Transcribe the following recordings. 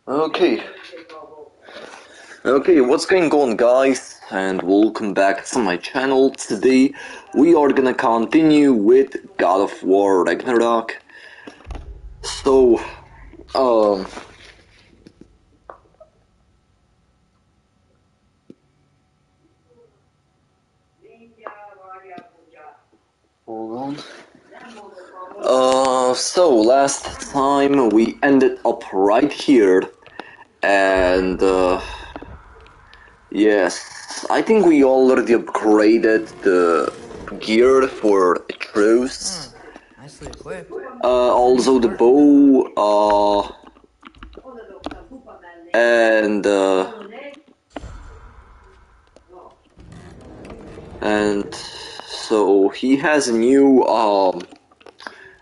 Okay. Okay, what's going on, guys? And welcome back to my channel. Today we are gonna continue with God of War Ragnarok. So, hold on. So last time we ended up right here, and yes, I think we already upgraded the gear for a truce. Nicely equipped. Also the bow, and so he has a new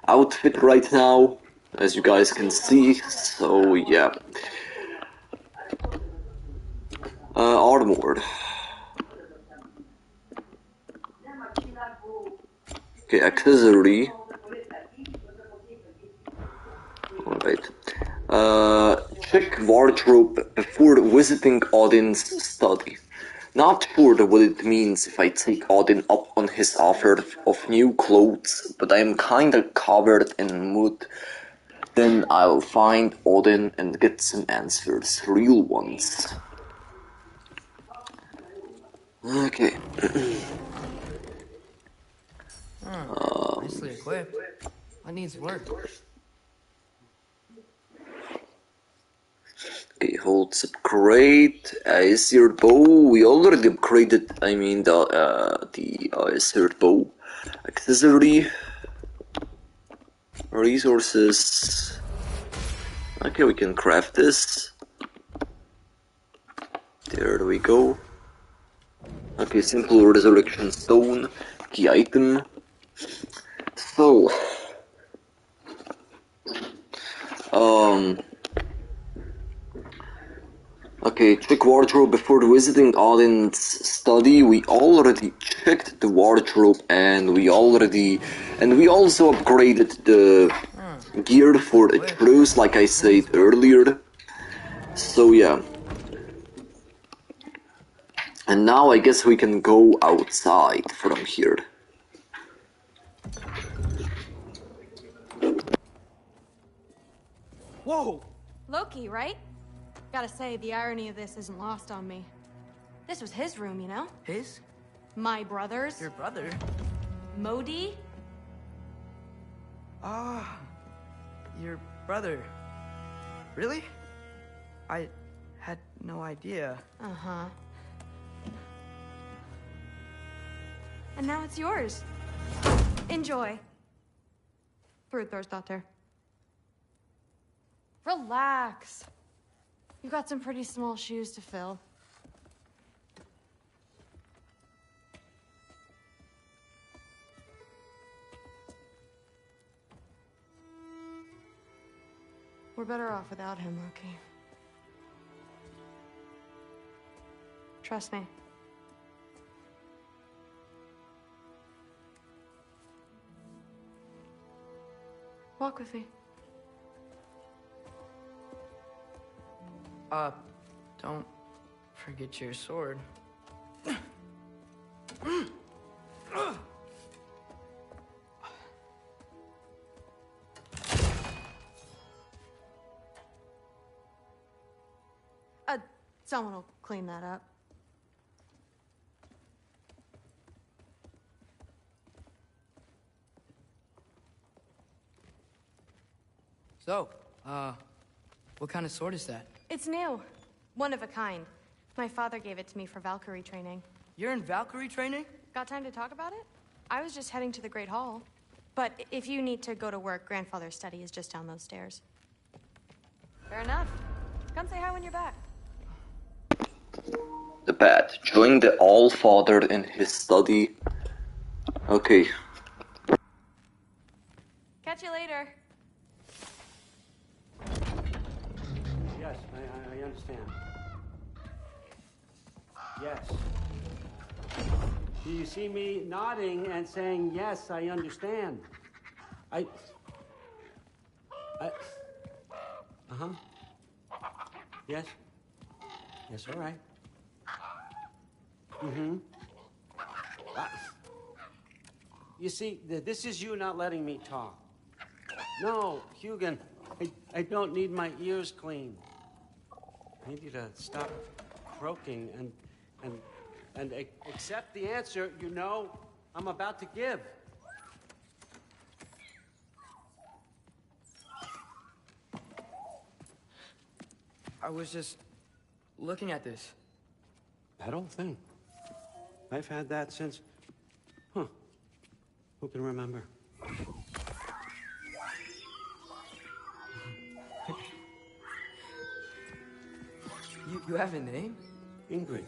outfit right now, as you guys can see. So yeah, armored. Okay, accessory. Alright. Check wardrobe before visiting Odin's study. Not sure what it means if I take Odin up on his offer of new clothes, but I am kinda covered in mud. Then I'll find Odin and get some answers, real ones. Okay. Nicely equipped. What needs work? Okay, holds upgrade. Aesir bow. We already upgraded. I mean the Aesir bow. Accessory. Resources. Okay, we can craft this. There we go. Okay, simple resurrection stone. Key item. So, okay, check wardrobe before visiting Odin's study. We already checked the wardrobe, and we also upgraded the gear for the truce, like I said earlier. So yeah. And now I guess we can go outside from here. Whoa! Loki, right? Gotta say, the irony of this isn't lost on me. This was his room, you know? His? My brother's. Your brother? Modi? Ah, your brother. Really? I had no idea. Uh-huh. And now it's yours. Enjoy. Thrudthor's Relax. You've got some pretty small shoes to fill. We're better off without him, Loki. Trust me. Walk with me. Don't forget your sword. Someone will clean that up. So, what kind of sword is that? It's new. One of a kind. My father gave it to me for Valkyrie training. You're in Valkyrie training? Got time to talk about it? I was just heading to the Great Hall. But if you need to go to work, Grandfather's study is just down those stairs. Fair enough. Come say hi when you're back. The bat. Join the All-Father in his study. Okay. Catch you later. Yes, I understand. Yes. Do you see me nodding and saying, yes, I understand? Uh-huh. Yes? Yes, all right. Mm-hmm. You see, this is you not letting me talk. No, Hugan, I don't need my ears cleaned. I need you to stop croaking and accept the answer you know I'm about to give. I was just looking at this. That old thing. I've had that since... Huh. Who can remember? You have a name? Ingrid.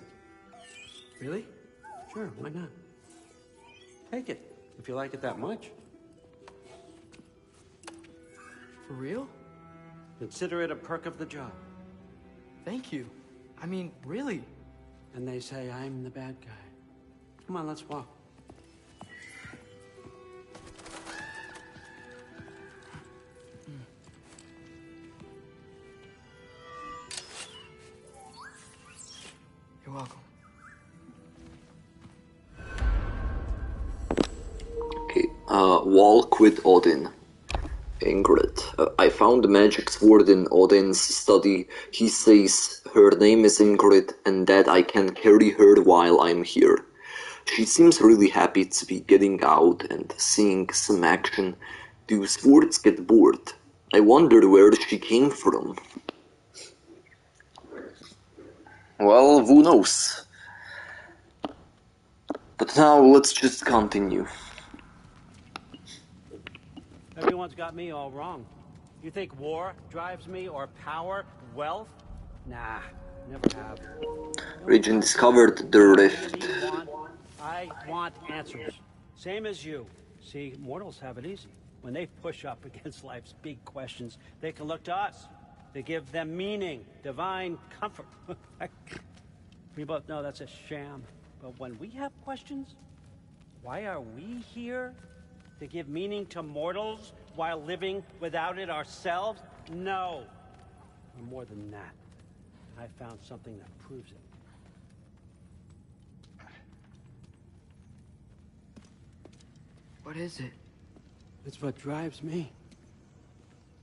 Really? Sure, why not? Take it, if you like it that much. For real? Consider it a perk of the job. Thank you. I mean, really. And they say I'm the bad guy. Come on, let's walk. You're welcome. Okay, walk with Odin. Ingrid. I found the magic sword in Odin's study. He says her name is Ingrid and that I can carry her while I'm here. She seems really happy to be getting out and seeing some action. Do swords get bored? I wondered where she came from. Well, who knows? But now let's just continue. Everyone's got me all wrong. You think war drives me, or power, wealth? Nah, never have. Region discovered the rift. I want answers. Same as you. See, mortals have it easy. When they push up against life's big questions, they can look to us. They give them meaning, divine comfort. We both know that's a sham. But when we have questions, why are we here? To give meaning to mortals while living without it ourselves? No. Or more than that. I found something that proves it. What is it? It's what drives me.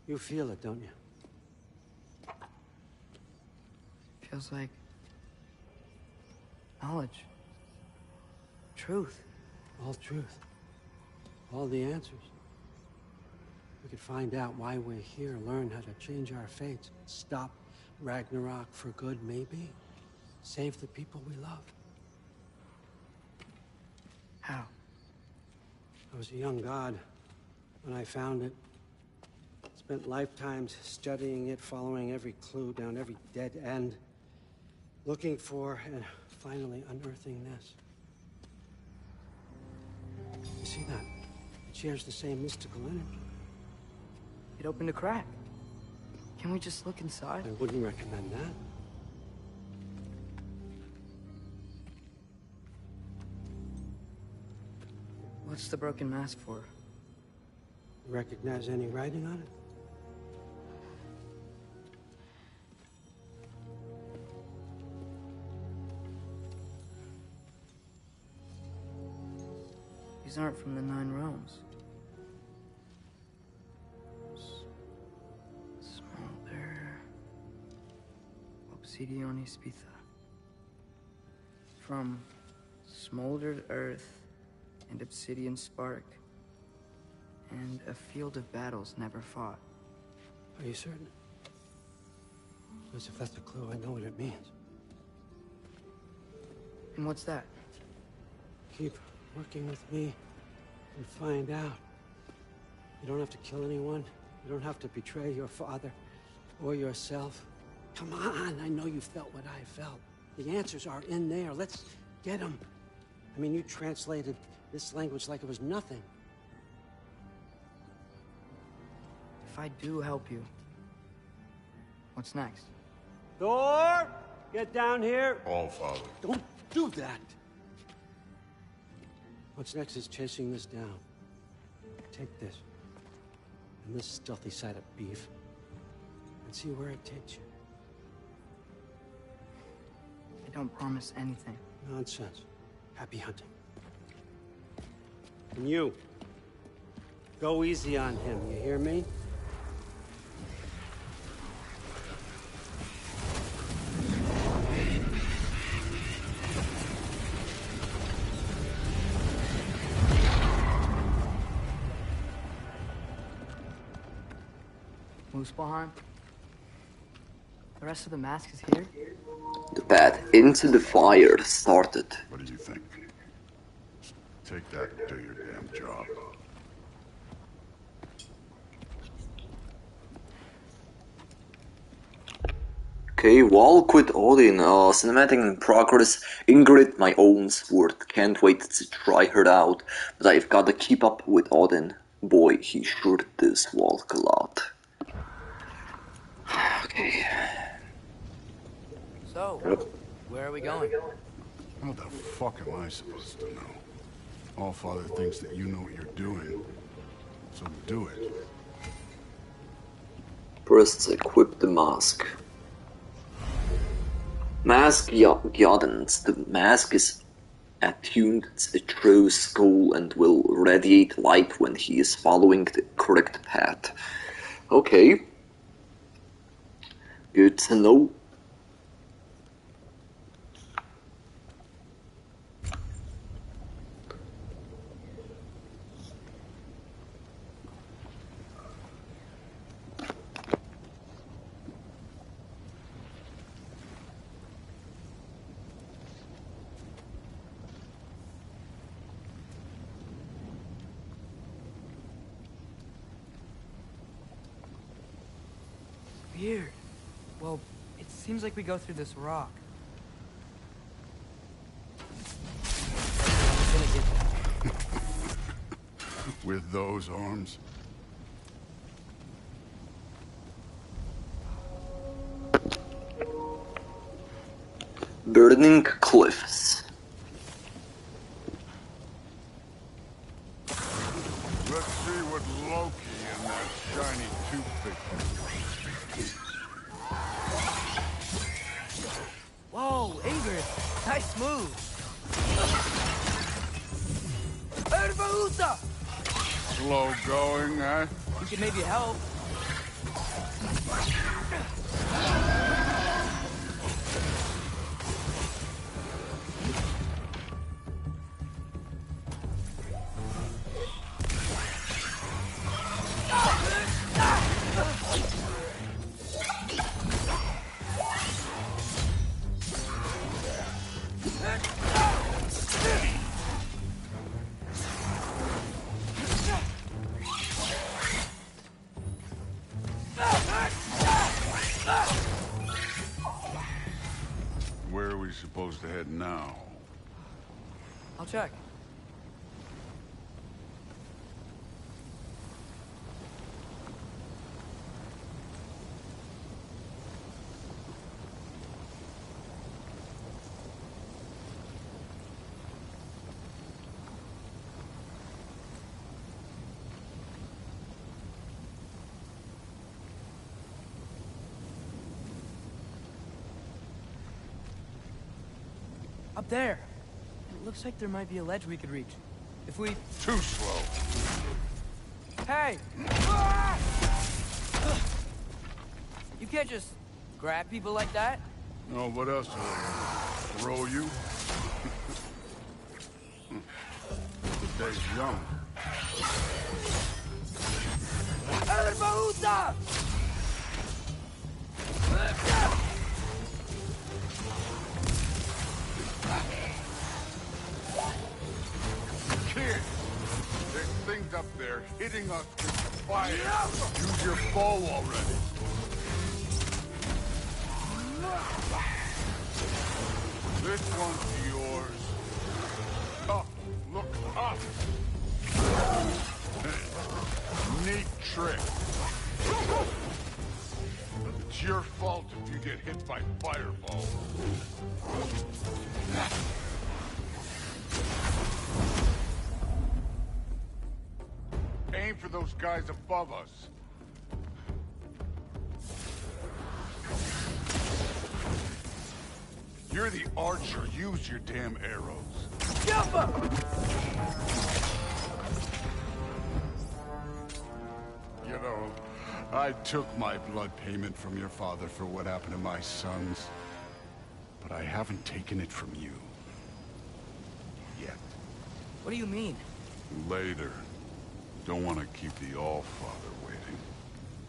You feel it, don't you? Feels like knowledge. Truth. All truth. All the answers. We could find out why we're here, learn how to change our fates, stop Ragnarok for good, maybe. Save the people we love. How? I was a young god when I found it. Spent lifetimes studying it, following every clue down every dead end, looking for and finally unearthing this. You see that? It shares the same mystical energy. It opened a crack. Can we just look inside? I wouldn't recommend that. What's the broken mask for? Recognize any writing on it? These aren't from the Nine Realms. Smolder. Obsidione Spitha. From smoldered earth and obsidian spark. And a field of battles never fought. Are you certain? Because if that's a clue, I know what it means. And what's that? Keep working with me and find out. You don't have to kill anyone. You don't have to betray your father or yourself. Come on, I know you felt what I felt. The answers are in there. Let's get them. I mean, you translated this language like it was nothing. If I do help you, what's next? Thor, get down here. All, Father. Don't do that. What's next is chasing this down. Take this. And this stealthy side of beef. and see where it takes you. I don't promise anything. Nonsense. Happy hunting. And you, go easy on him, you hear me? Muspelheim? The rest of the mask is here? The path into the fire started. What do you think? Take that and do your damn job. Okay, walk with Odin. Cinematic in progress. Ingrid, my own sword. Can't wait to try her out. But I've gotta keep up with Odin. Boy, he sure does walk a lot. Okay. So, where are we going? What the fuck am I supposed to know? Allfather thinks that you know what you're doing. So do it. First, equip the mask. Mask Gyadens. The mask is attuned to the Tro's skull and will radiate light when he is following the correct path. Okay. Good to know. Weird. Well, it seems like we go through this rock. I'm gonna get that. With those arms? Burning cliffs. Let's see what Loki and that shiny toothpick can do. Whoa, Ingrid! Nice move! Erbahusa! Slow going, eh? We could maybe help. Where are we supposed to head now? I'll check. Up there. It looks like there might be a ledge we could reach. If we... Too slow. Hey! You can't just grab people like that. No, what else? Throw you? The day's young. Erbahusa! Kid! There's things up there hitting us with fire. Use your bow already. This one's yours. Up. Look up. Neat trick. It's your fault if you get hit by fireball. Aim for those guys above us. You're the archer. Use your damn arrows. Jump up! You know, I took my blood payment from your father for what happened to my sons. But I haven't taken it from you. Yet. What do you mean? Later. Don't want to keep the All-Father waiting.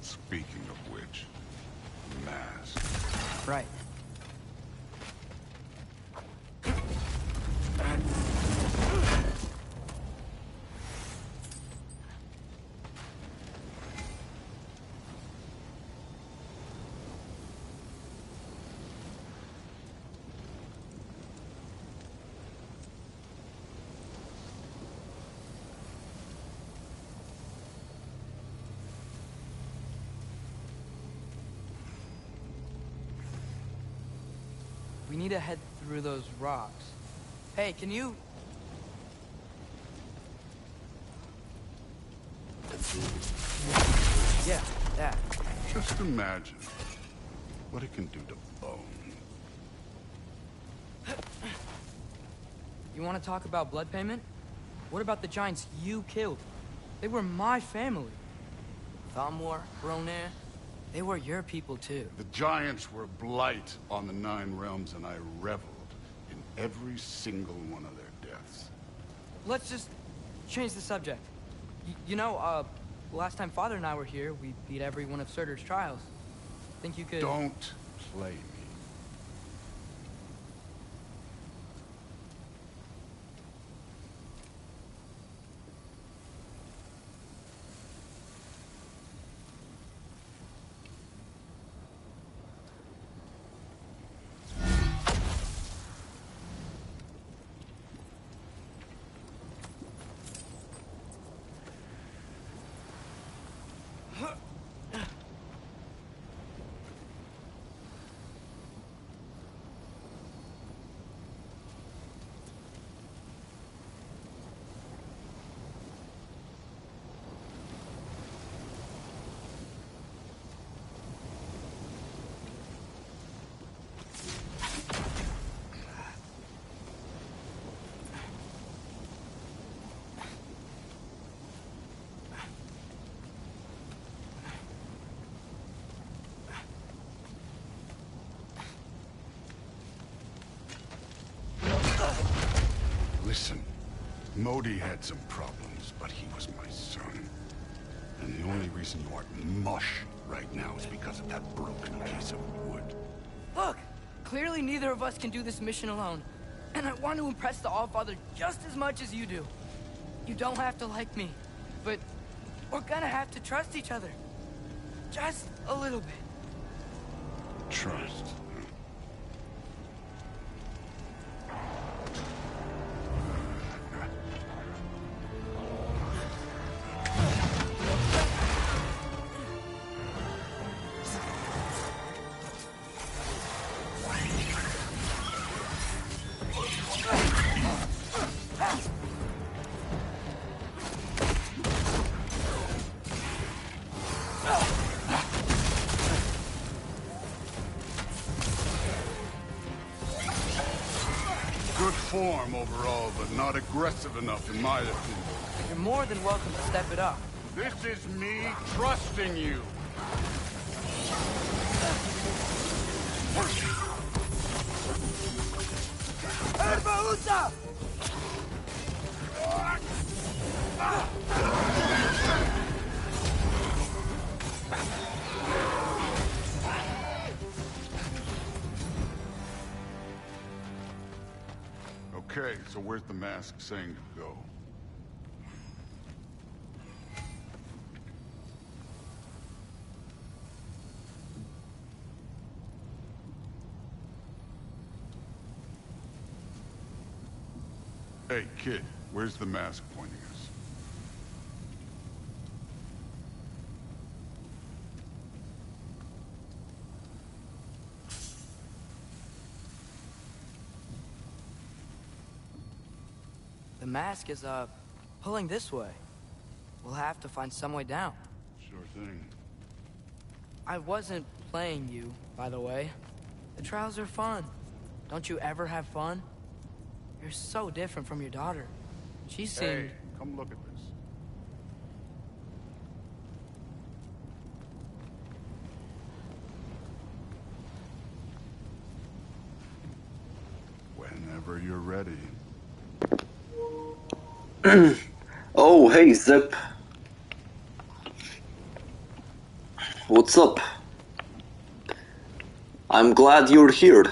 Speaking of which, mask. Right. We need to head through those rocks. Hey, can you... Yeah, that. Just imagine what it can do to bone. You want to talk about blood payment? What about the giants you killed? They were my family. Thamwar, Ronir, they were your people too. The giants were blight on the Nine Realms, and I reveled in every single one of their deaths. Let's just change the subject. You know, last time Father and I were here, we beat every one of Surtur's trials. Think you could... Don't play me. Listen, Modi had some problems, but he was my son. And the only reason you aren't mush right now is because of that broken piece of wood. Look! Clearly neither of us can do this mission alone. And I want to impress the Allfather just as much as you do. You don't have to like me, but we're gonna have to trust each other. Just a little bit. Trust. Good form overall, but not aggressive enough in my opinion. You're more than welcome to step it up. This is me trusting you. Herbauta! Okay, so where's the mask saying to go? Hey, kid, where's the mask pointing us? The mask is, pulling this way. We'll have to find some way down. Sure thing. I wasn't playing you, by the way. The trials are fun. Don't you ever have fun? You're so different from your daughter. She seemed... Hey, come look at this. Whenever you're ready. Oh, hey, Zip. What's up? I'm glad you're here.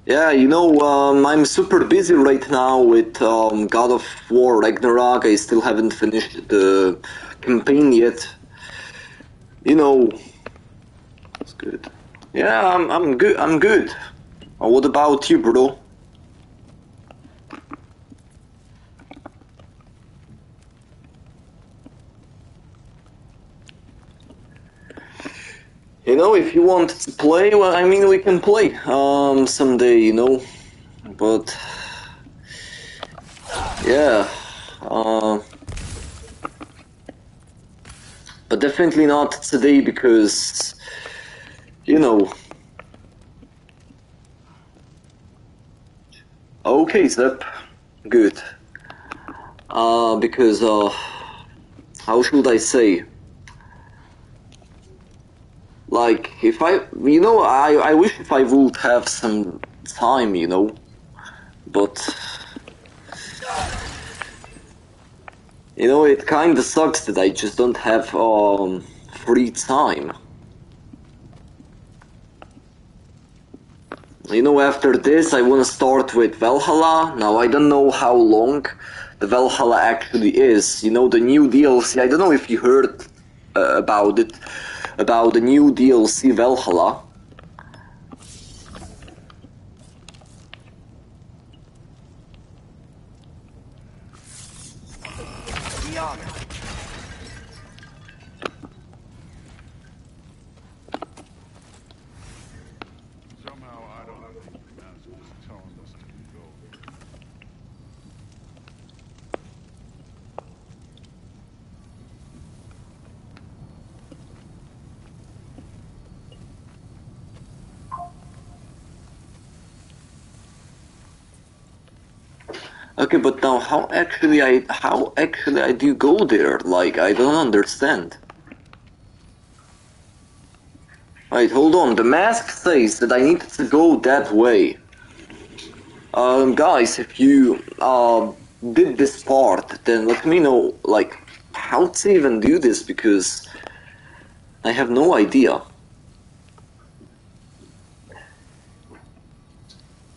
Yeah, you know, I'm super busy right now with God of War Ragnarok. I still haven't finished the campaign yet. You know, it's good. Yeah, I'm good. I'm good. What about you, bro? You know, if you want to play, well, I mean, we can play someday, you know. But yeah, but definitely not today because, you know. Okay, Zep, good. Because how should I say? Like, if I, you know, I wish if I would have some time, you know, but, you know, it kinda sucks that I just don't have, free time. You know, after this I wanna start with Valhalla. Now, I don't know how long the Valhalla actually is. You know, the new DLC, I don't know if you heard about it, about the new DLC Valhalla. Somehow I don't think the master is telling us to go. Okay, but now how actually I do go there? Like, I don't understand. Wait, hold on. The mask says that I need to go that way. Guys, if you did this part, then let me know, like, how to even do this, because I have no idea.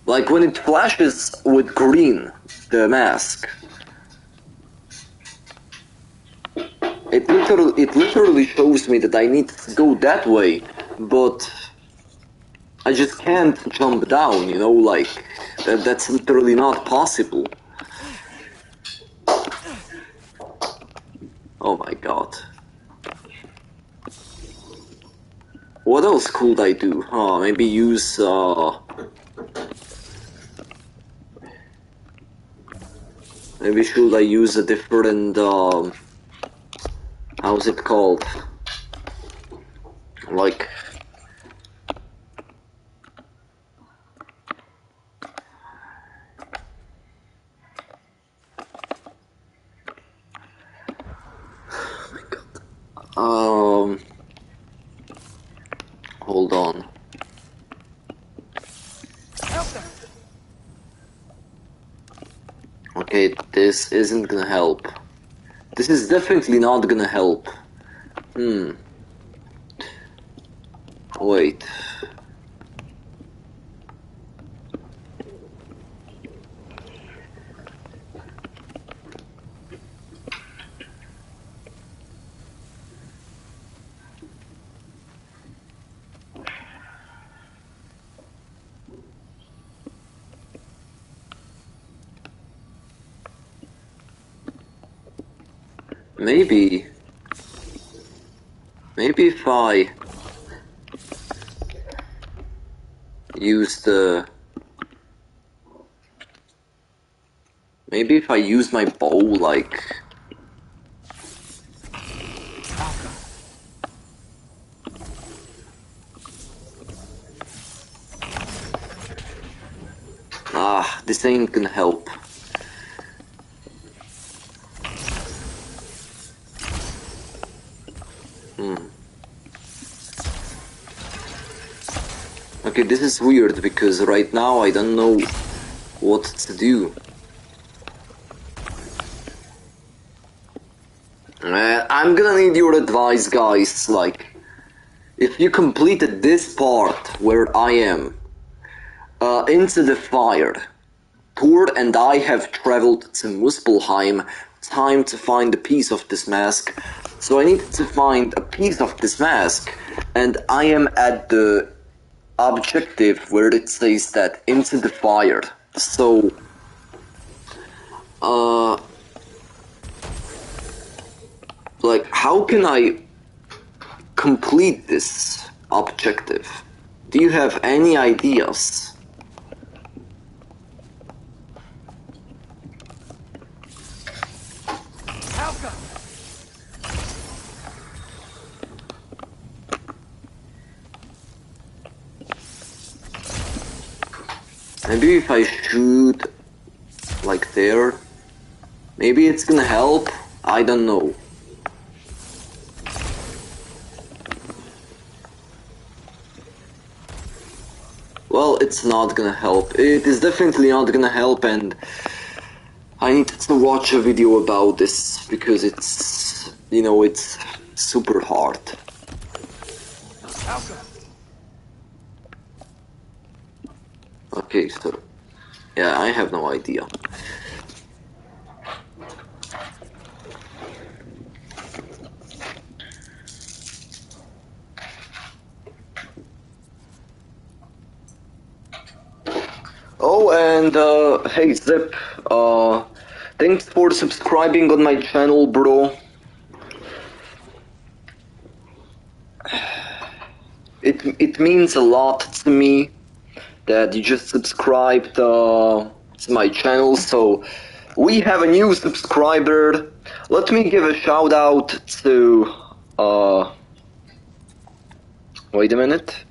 Like, when it flashes with green, the mask, it literally shows me that I need to go that way, but I just can't jump down, you know, like, that's literally not possible. Oh my god. What else could I do? Maybe use, maybe should I use a different, how's it called? Like, hold on. Okay, this isn't gonna help. This is definitely not gonna help. Wait. Maybe if I use the... Maybe if I use my bow, like... This ain't gonna help. Okay, this is weird because right now I don't know what to do. I'm gonna need your advice, guys. Like, if you completed this part where I am, into the fire, Tord and I have traveled to Muspelheim, time to find a piece of this mask. So I need to find a piece of this mask, and I am at the objective where it says that into the fire. So, like, how can I complete this objective? Do you have any ideas? Helga! Maybe if I shoot like there, maybe it's gonna help? I don't know. Well, it's not gonna help. It is definitely not gonna help, and I need to watch a video about this because it's, you know, it's super hard. Helga! Okay, so yeah, I have no idea. Oh, and hey Zip, thanks for subscribing on my channel, bro. It means a lot to me that you just subscribed to my channel. So we have a new subscriber. Let me give a shout out to wait a minute.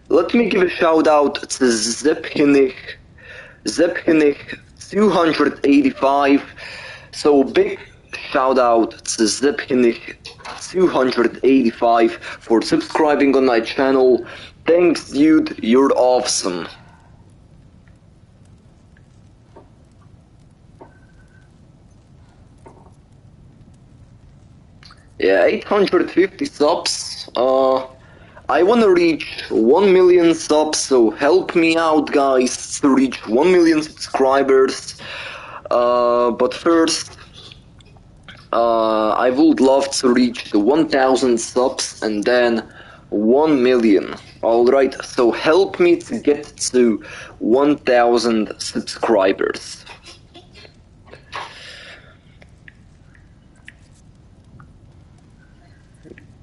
Let me give a shout out to Zephinich 285. So big shout out to Zephinich 285 for subscribing on my channel. Thanks, dude, you're awesome. Yeah, 850 subs. I wanna reach 1 million subs, so help me out, guys, to reach 1 million subscribers. But first, I would love to reach the 1000 subs and then 1 million. Alright, so help me to get to 1000 subscribers.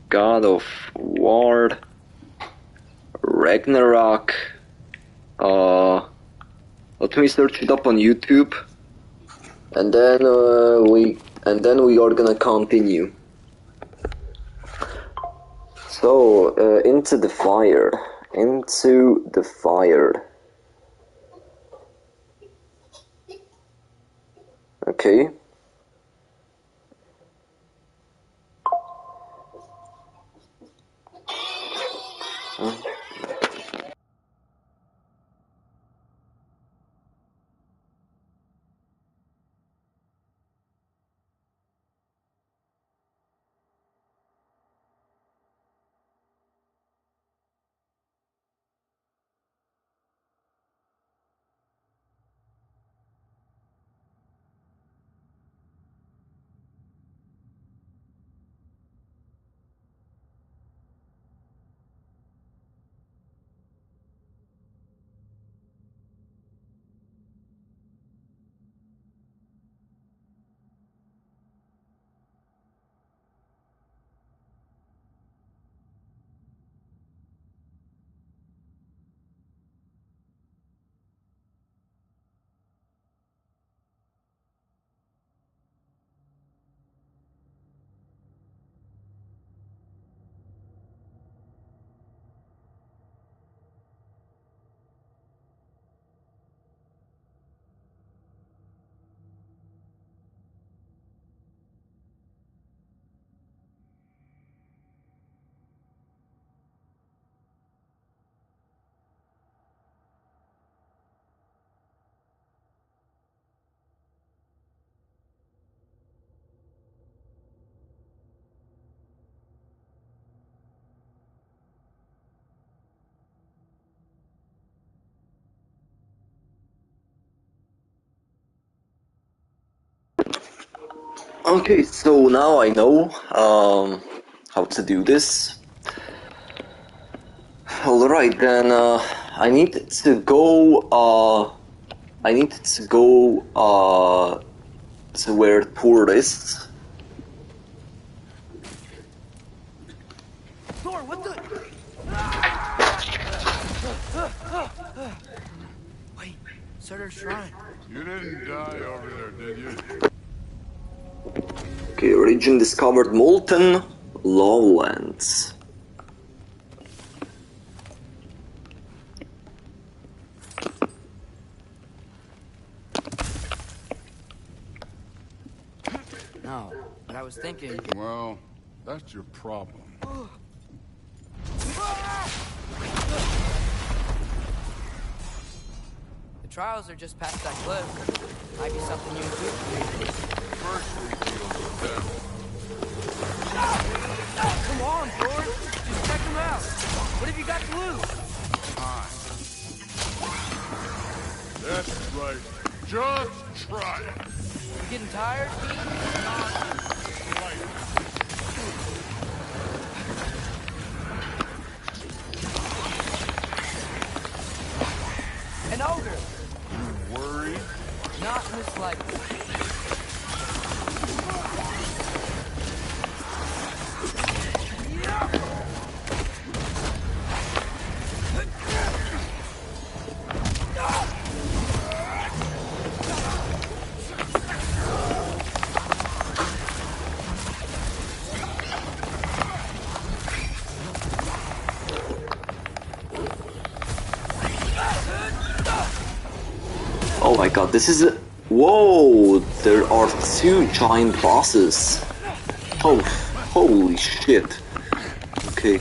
God of War Ragnarok. Let me search it up on YouTube, and then we are gonna continue. So into the fire. Okay. Okay, so now I know how to do this. Alright, then I need to go to where tourists. Thor, what the? Wait, Surtur's shrine. You didn't die over there, did you? Okay, region discovered molten lowlands. No, but I was thinking. Well, that's your problem. The trials are just past that cliff. Might be something you can do. First we deal with them. Come on, Thor. Just check them out. What have you got to lose? Time. That's right. Just try it. You getting tired? Right. An ogre. You worried? Not in the slightest. Oh my god, this is a... Whoa! There are 2 giant bosses. Oh, holy shit. Okay.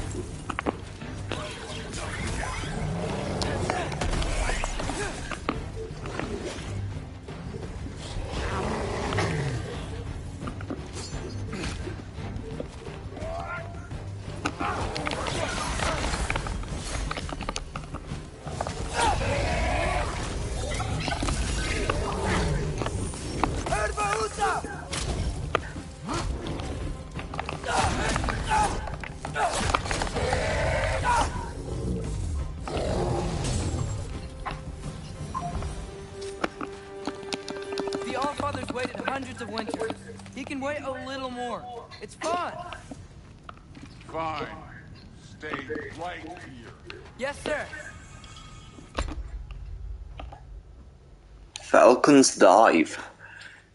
The Allfather's waited hundreds of winters. He can wait a little more. It's fun. Fine. Stay right here. Yes, sir. Falcon's Dive.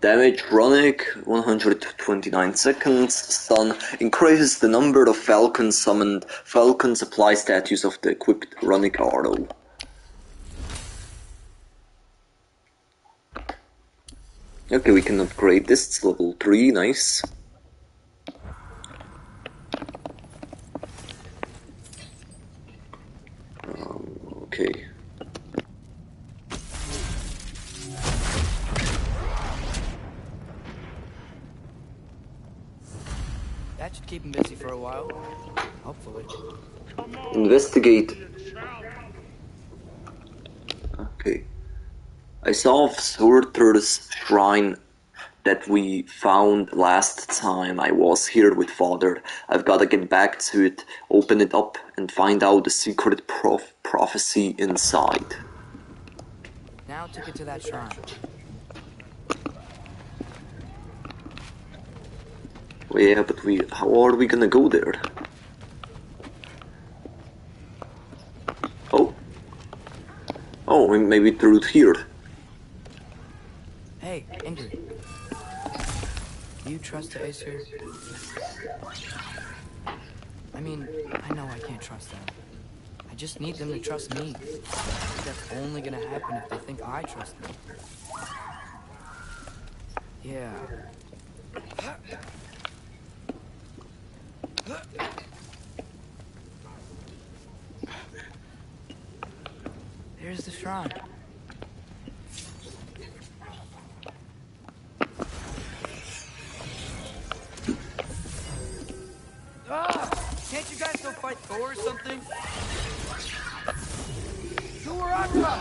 Damage runic, 129 seconds. Stun increases the number of falcons summoned. Falcons apply status of the equipped runic arrow. Okay, we can upgrade this. It's level 3, nice. Okay. That should keep him busy for a while. Hopefully. Investigate. Okay. I saw Surtur's shrine that we found last time I was here with Father. I've gotta get back to it, open it up, and find out the secret prophecy inside. Now to get to that shrine. Well, yeah, but how are we gonna go there? Oh, maybe through here. Hey, Ingrid. Do you trust the Acer? I mean, I know I can't trust them. I just need them to trust me. That's only gonna happen if they think I trust them. Yeah. There's the shrine. Can't you guys go fight Thor or something? War Ragnarok!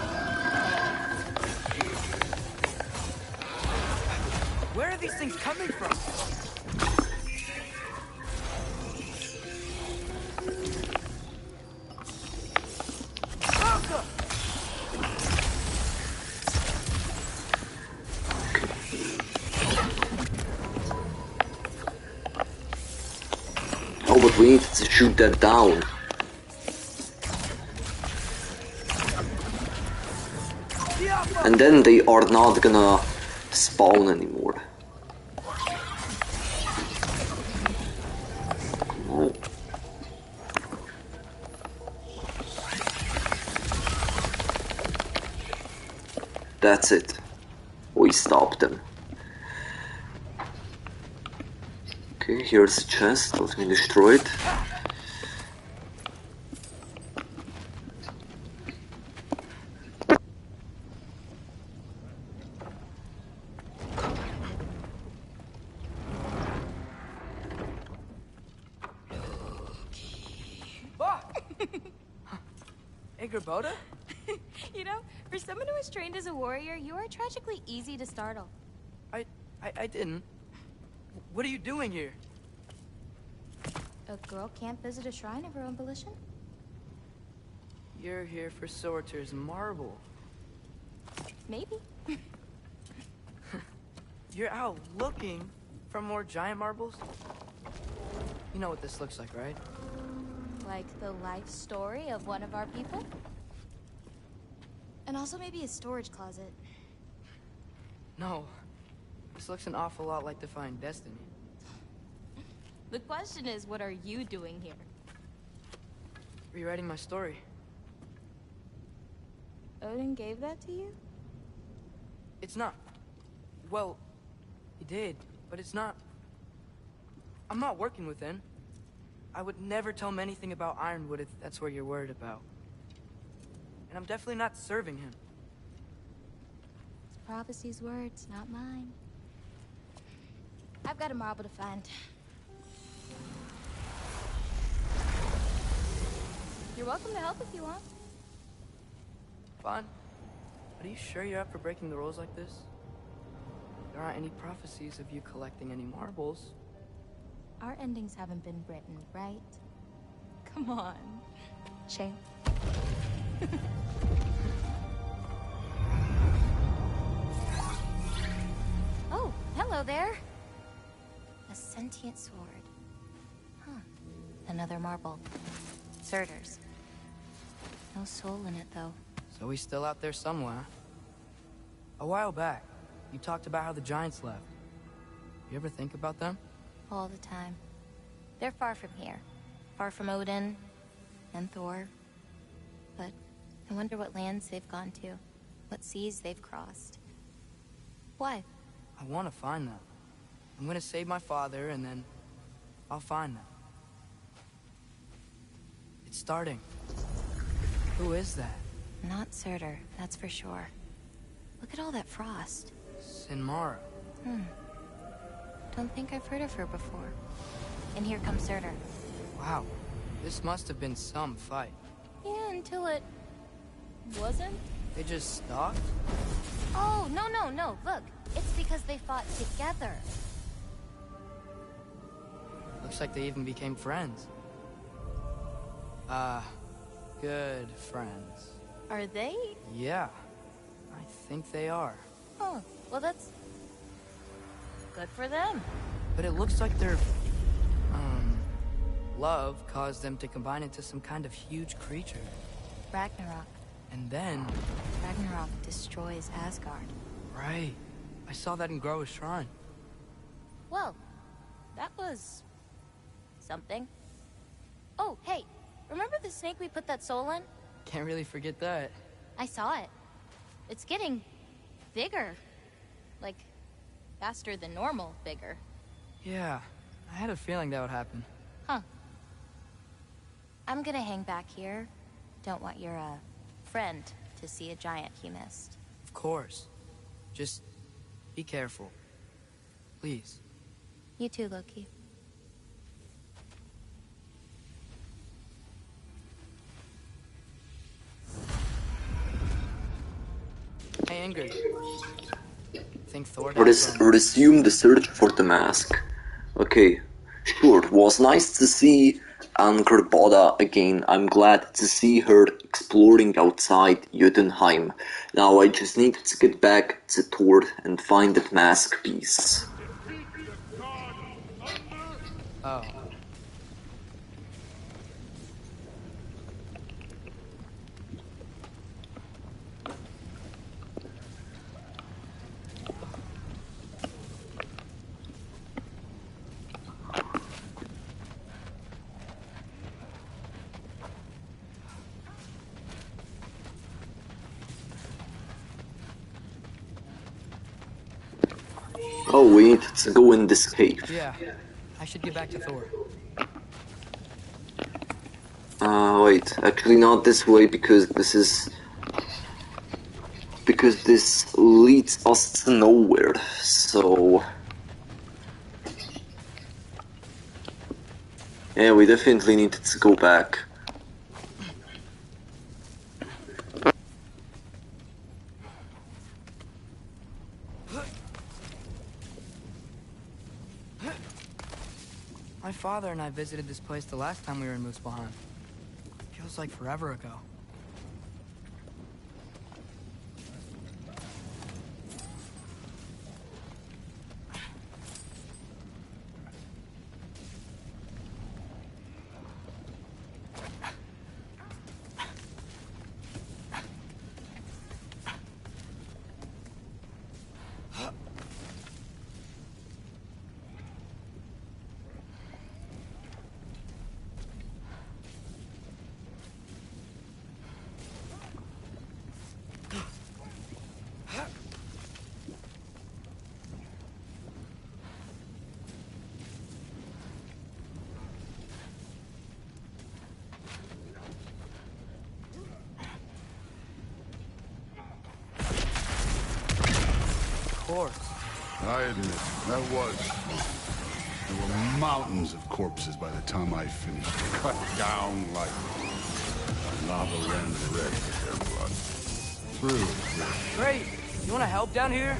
Where are these things coming from? but we need to shoot that down. And then they are not gonna spawn anymore. Oh. That's it. We stopped them. Okay, here's the chest. Let me destroy it. Boda? You know, for someone who was trained as a warrior, you are tragically easy to startle. I didn't. What are you doing here? A girl can't visit a shrine of her own volition? You're here for Sorter's marble. Maybe. You're out looking for more giant marbles? You know what this looks like, right? Like the life story of one of our people? And also maybe a storage closet. No. This looks an awful lot like Defying Destiny. The question is, what are you doing here? Rewriting my story. Odin gave that to you? It's not. Well, he did, but it's not. I'm not working with him. I would never tell him anything about Ironwood if that's what you're worried about. And I'm definitely not serving him. It's prophecy's words, not mine. I've got a marble to find. You're welcome to help if you want. Fine. But are you sure you're up for breaking the rules like this? There aren't any prophecies of you collecting any marbles. Our endings haven't been written, right? Come on, champ. Oh, hello there. A sentient sword. Huh. Another marble. Surtur's. No soul in it, though. So he's still out there somewhere. A while back, you talked about how the giants left. You ever think about them? All the time. They're far from here. Far from Odin and Thor. But I wonder what lands they've gone to. What seas they've crossed. Why? I want to find them. I'm gonna save my father, and then I'll find them. It's starting. Who is that? Not Surtur, that's for sure. Look at all that frost. Sinmara. Don't think I've heard of her before. And here comes Surtur. Wow. This must have been some fight. Yeah, until it... wasn't? They just stopped? Oh, no. Look, it's because they fought together. Looks like they even became friends. Good friends. Are they? Yeah. I think they are. Oh, well that's... good for them. But it looks like their... love caused them to combine into some kind of huge creature. Ragnarok. And then... Ragnarok destroys Asgard. Right. I saw that in Groa's shrine. Well, that was... something. Oh, hey, remember the snake we put that soul in? Can't really forget that. I saw it. It's getting... bigger. Like, faster than normal bigger. Yeah, I had a feeling that would happen. Huh. I'm gonna hang back here. Don't want your, friend to see a giant he missed. Of course. Just be careful. Please. You too, Loki. Hey, Ingrid. Think Thor Resume the search for the mask. Okay, sure, it was nice to see Boda again. I'm glad to see her exploring outside Jotunheim. Now I just need to get back to Thor and find that mask piece. Oh. Oh, we need to go in this cave. Yeah, I should get back to Thor. Wait, actually not this way because this leads us to nowhere, so... Yeah, we definitely need to go back. My father and I visited this place the last time we were in Muspelheim. Feels like forever ago. I admit, that was... There were mountains of corpses by the time I finished. Cut down like lava ran red with their blood. True. Great! You wanna help down here?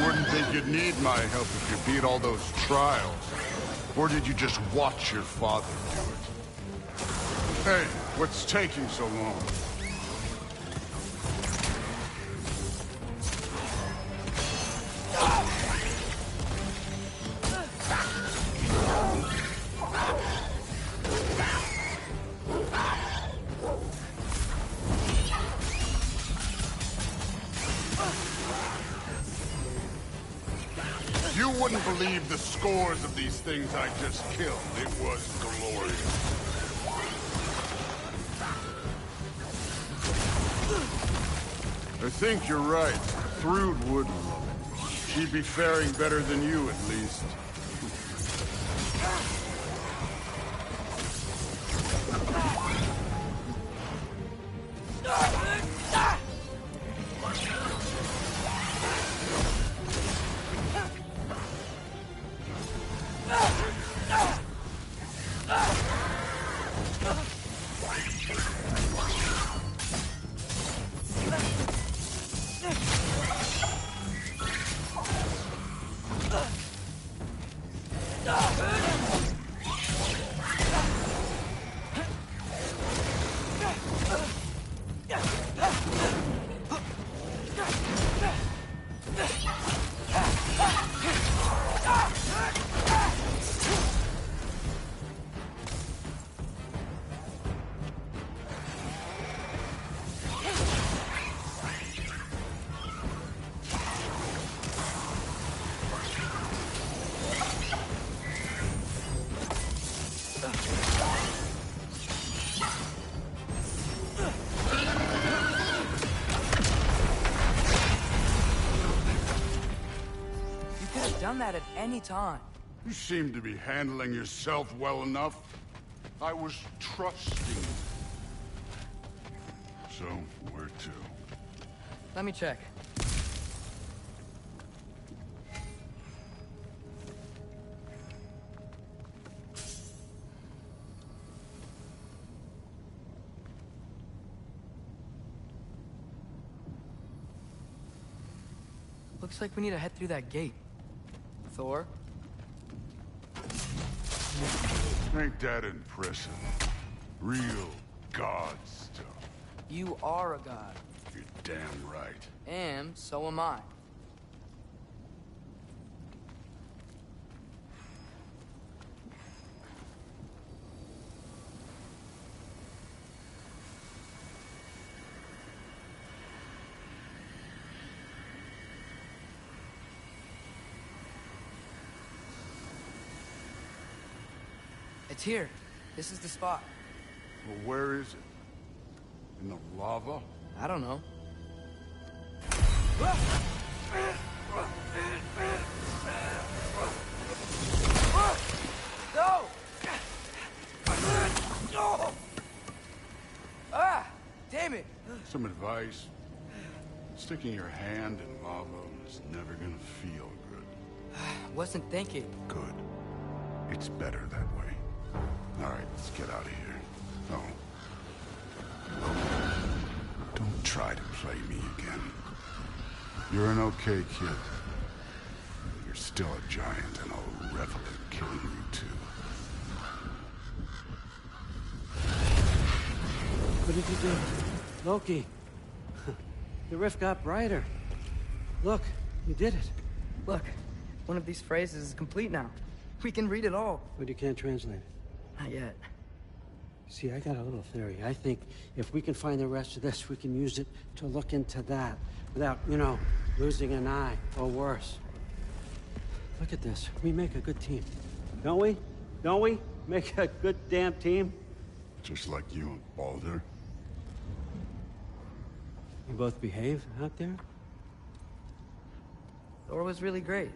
Wouldn't think you'd need my help if you beat all those trials. Or did you just watch your father do it? Hey, what's taking so long? You wouldn't believe the scores of these things I just killed. It was glorious. I think you're right. Thrud would love it. She'd be faring better than you, at least. Done that at any time. You seem to be handling yourself well enough. I was trusting. So, where to? Let me check. Looks like we need to head through that gate. Thor? Ain't that impressive? Real god stuff. You are a god. You're damn right. And so am I. It's here. This is the spot. Well, where is it? In the lava? I don't know. some advice? Sticking your hand in lava is never gonna feel good. Wasn't thinking. Good. It's better that way. Alright, let's get out of here. Oh. Don't try to play me again. You're an okay kid. You're still a giant, and I'll revel in killing you too. What did you do? Loki. The rift got brighter. Look, you did it. Look, one of these phrases is complete now. We can read it all. But you can't translate it. Not yet. See, I got a little theory. I think if we can find the rest of this, we can use it to look into that without, you know, losing an eye or worse. Look at this. We make a good team. Don't we? Don't we? Make a good damn team? Just like you and Baldur. You both behave out there? Thor was really great.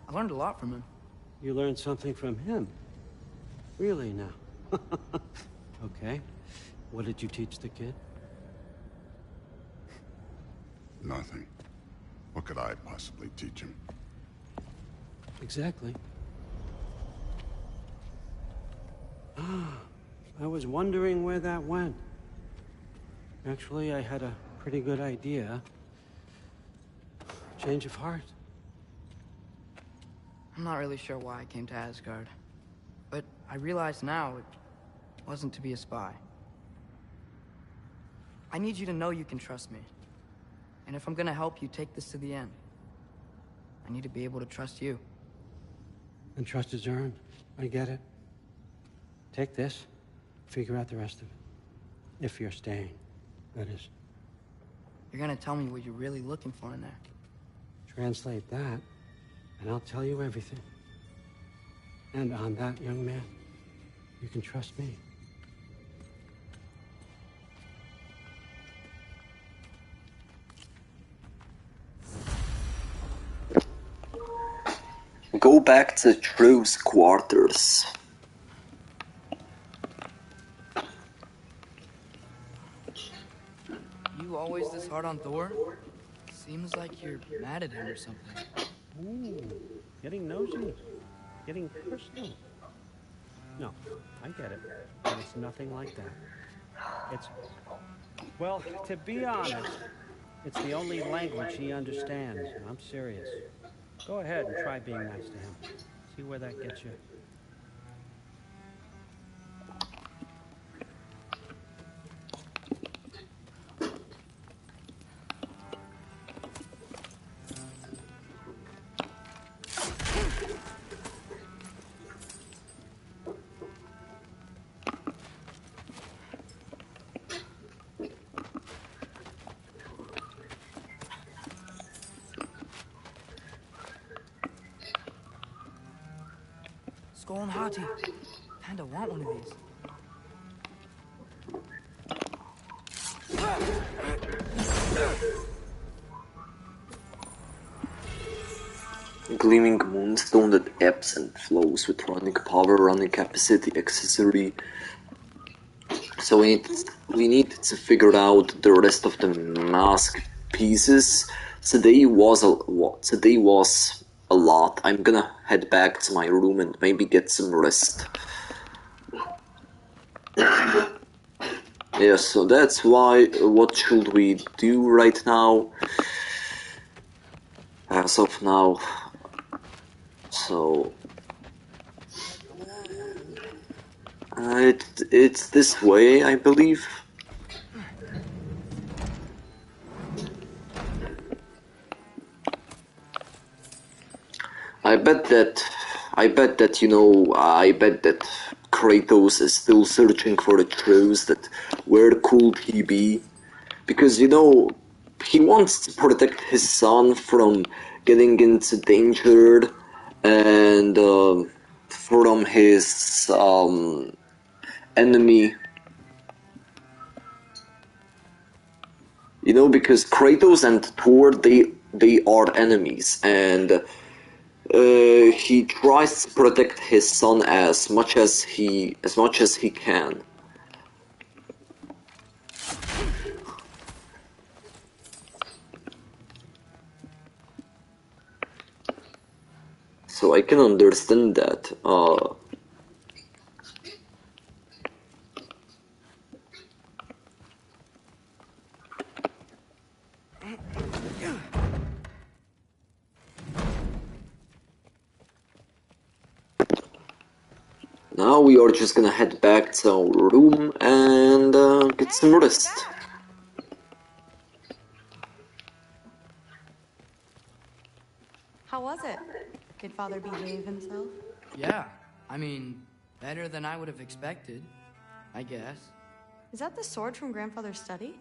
I learned a lot from him. You learned something from him? Really now? Okay. What did you teach the kid? Nothing. What could I possibly teach him? Exactly. I was wondering where that went. Actually, I had a pretty good idea. Change of heart. I'm not really sure why I came to Asgard. But I realize now it wasn't to be a spy. I need you to know you can trust me. And if I'm gonna help you take this to the end, I need to be able to trust you. And trust is earned. I get it. Take this. Figure out the rest of it. If you're staying, that is. You're gonna tell me what you're really looking for in there. Translate that, and I'll tell you everything. And on that, young man, you can trust me. Go back to True's quarters. You always this hard on Thor? Seems like you're mad at him or something. Ooh, getting nosy. Getting personal. No, I get it. But it's nothing like that. It's... Well, to be honest, it's the only language he understands. I'm serious. Go ahead and try being nice to him. See where that gets you. Skull and Hati. Kinda want one of these. Gleaming moonstone that ebbs and flows with running power, running capacity, accessory. So we need to figure out the rest of the mask pieces. Today was a lot. I'm gonna head back to my room and maybe get some rest. Yeah, so that's why. What should we do right now? As of now, so it's this way, I believe. I bet that you know. I bet that Kratos is still searching for the truths that where could he be, because you know he wants to protect his son from getting into danger and from his enemy. You know, because Kratos and Thor, they are enemies, and he tries to protect his son as much as he can. so I can understand that. Now we are just gonna head back to our room and get some rest. How was it? Did Father behave himself? Yeah, I mean, better than I would have expected, I guess. Is that the sword from Grandfather's study?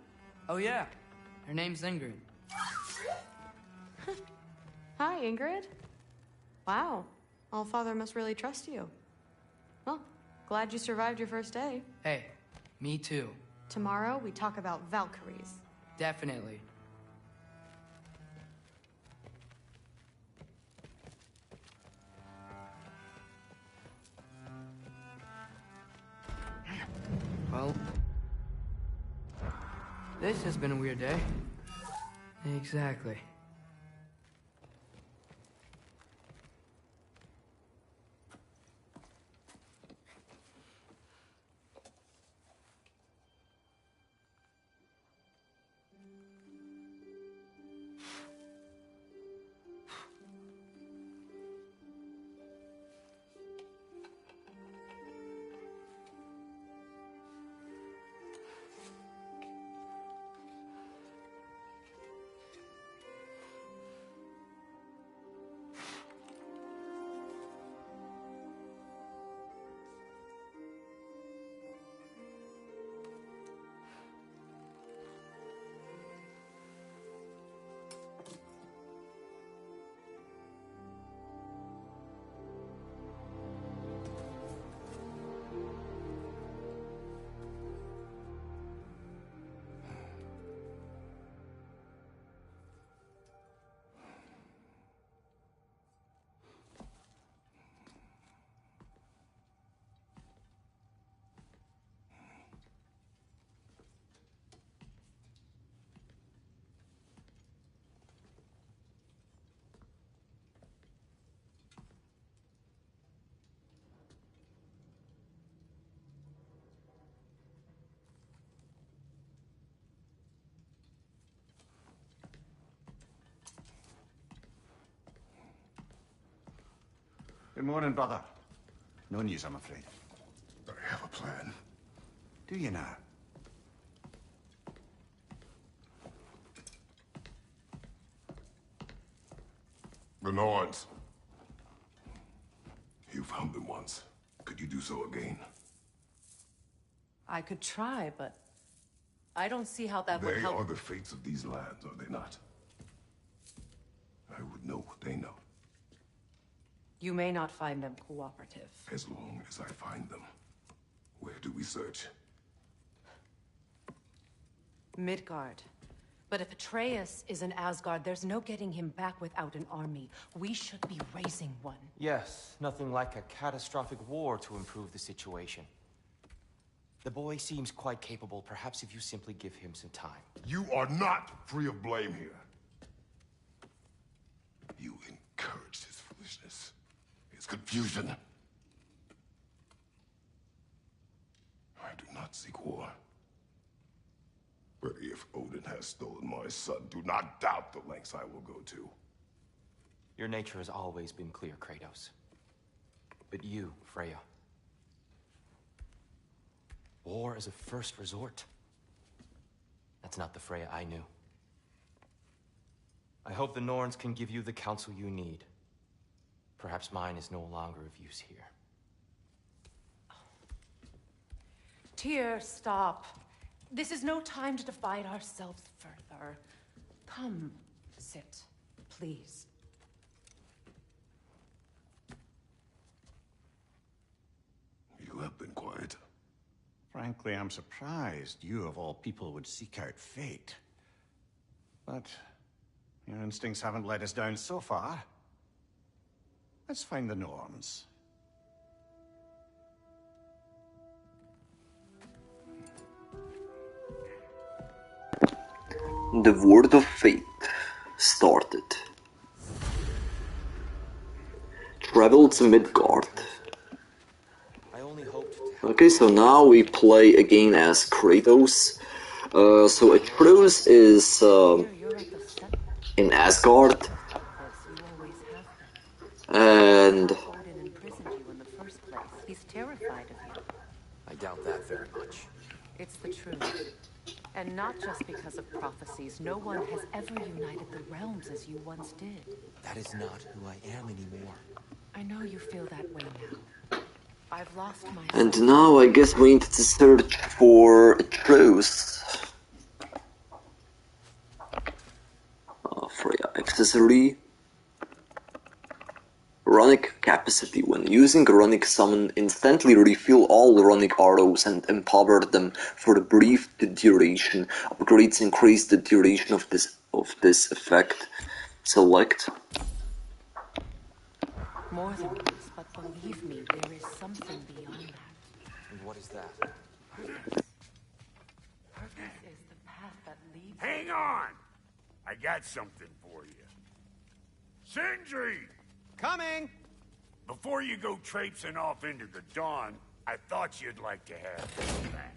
Oh yeah, her name's Ingrid. Hi, Ingrid. Wow, Allfather must really trust you. Well, glad you survived your first day. Hey, me too. Tomorrow, we talk about Valkyries. Definitely. Well, this has been a weird day. Exactly. Good morning, brother. No news, I'm afraid. I have a plan. Do you now? The Norns. You found them once. Could you do so again? I could try, but I don't see how that would They help. are the fates of these lands, are they not? I would know what they know. You may not find them cooperative. As long as I find them. Where do we search? Midgard. But if Atreus is in Asgard, there's no getting him back without an army. We should be raising one. Yes, nothing like a catastrophic war to improve the situation. The boy seems quite capable. Perhaps if you simply give him some time. You are not free of blame here. You encouraged his foolishness, his confusion. I do not seek war. But if Odin has stolen my son, do not doubt the lengths I will go to. Your nature has always been clear, Kratos. But you, Freya. War is a first resort. That's not the Freya I knew. I hope the Norns can give you the counsel you need. Perhaps mine is no longer of use here. Tyr, stop. This is no time to divide ourselves further. Come, sit, please. You have been quiet. Frankly, I'm surprised you, of all people, would seek out fate. But your instincts haven't let us down so far. Let's find the Norns. The Word of Fate started. travel to Midgard. I only hoped to help. Okay, so now we play again as Kratos. So Atreus is You're at the center in Asgard, of this. You always have been. and Odin imprisoned you in the first place. He's terrified of you. I doubt that very much. It's the truth. And not just because of prophecies. No one has ever united the realms as you once did. That is not who I am anymore. I know you feel that way now. I've lost my and son. now I guess we need to search for Atreus. Freya accessory. Runic capacity. When using Runic summon, instantly refill all Runic arrows and empower them for a brief duration. Upgrades increase the duration of this effect. Select. More than once, but believe me, there is something beyond that. And what is that? Purpose. Purpose is the path that leads... Hang on! I got something for you. Sindri! Coming! Before you go traipsing off into the dawn, I thought you'd like to have this back.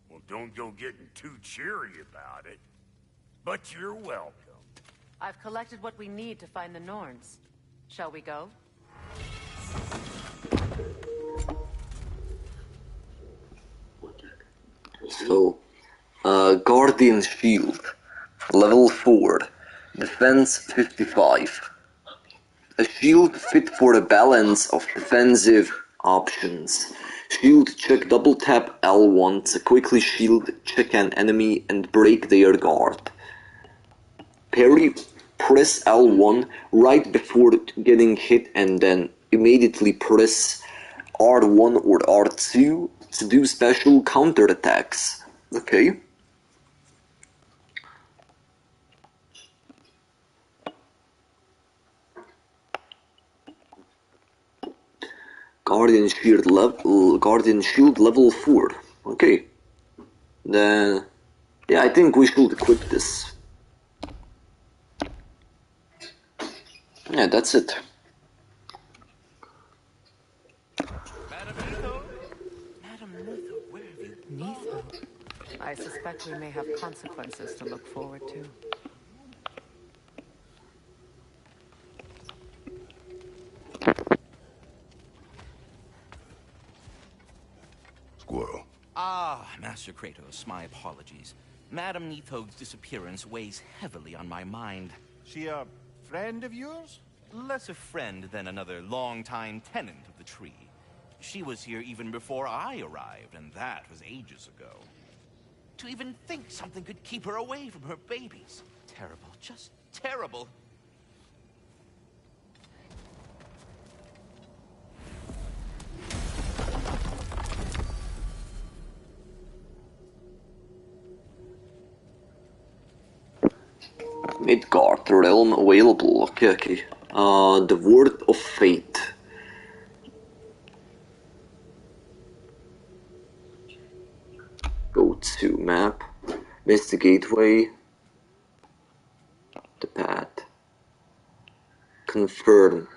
Well, don't go getting too cheery about it. But you're welcome. I've collected what we need to find the Norns. Shall we go? So, Guardian Shield, level 4, defense 55. A shield fit for a balance of defensive options. Shield check, double tap L1 to quickly shield check an enemy and break their guard. Parry, press L1 right before getting hit and then immediately press R1 or R2 to do special counterattacks. Okay. Guardian Shield level 4. Okay. Then yeah, I think we should equip this. Yeah, that's it. Madam Nutho, where have you been? Nutho? I suspect we may have consequences to look forward to. Squirrel. Ah, Master Kratos, my apologies. Madame Nitho's disappearance weighs heavily on my mind. She a friend of yours? Less a friend than another long-time tenant of the tree. She was here even before I arrived, and that was ages ago. To even think something could keep her away from her babies. Terrible, just terrible. Midgard realm available. Okay. The Word of Fate. Go to map. Miss the gateway. The path. Confirm.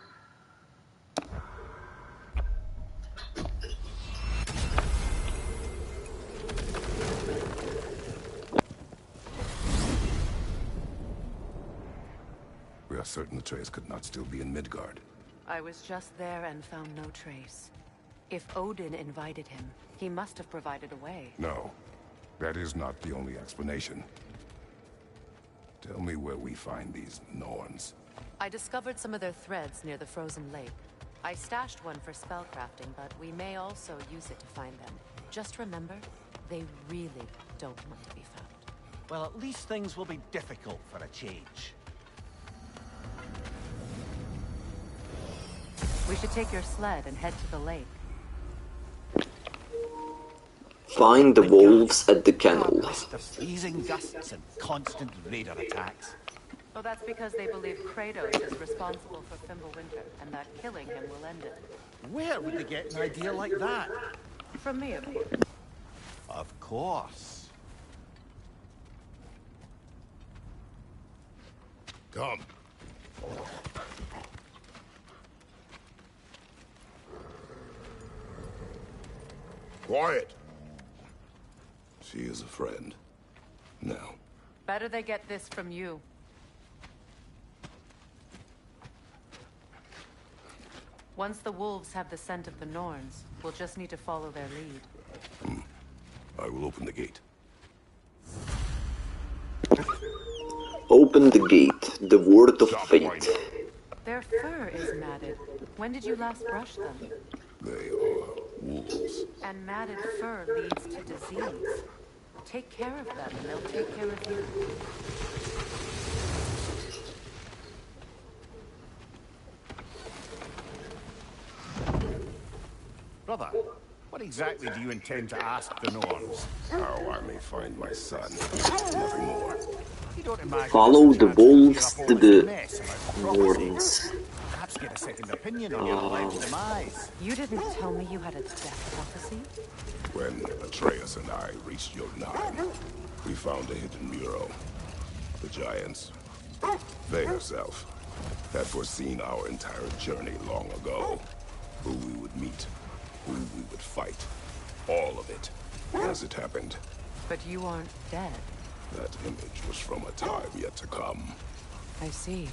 We are certain the trace could not still be in Midgard. I was just there and found no trace. If Odin invited him, he must have provided a way. No, that is not the only explanation. Tell me where we find these Norns. I discovered some of their threads near the frozen lake. I stashed one for spellcrafting, but we may also use it to find them. Just remember, they really don't want to be found. Well, at least things will be difficult for a change. We should take your sled and head to the lake. Find the wolves at the kennel. The freezing gusts and constant raider attacks. Oh, that's because they believe Kratos is responsible for Fimbulwinter, and that killing him will end it. Where would they get an idea like that? From me, of course. Of course. Come. Quiet. She is a friend. Now. Better they get this from you. Once the wolves have the scent of the Norns, we'll just need to follow their lead. I will open the gate. Open the gate. The word of Stop fate. whining. Their fur is matted. When did you last brush them? They are wolves. And matted fur leads to disease. Take care of them, and they'll take care of you. Brother, what exactly do you intend to ask the Norns? How I may find my son. Nothing more. You don't imagine Follow there's a the chance we'll clear wolves up all to this the mess about prophecy? Norns. Perhaps get a second opinion on your alleged demise. You didn't tell me you had a death prophecy? When Atreus and I reached Jotunheim, we found a hidden mural. The giants, they herself, had foreseen our entire journey long ago. Who we would meet, who we would fight. All of it, as it happened. But you aren't dead. That image was from a time yet to come. I see.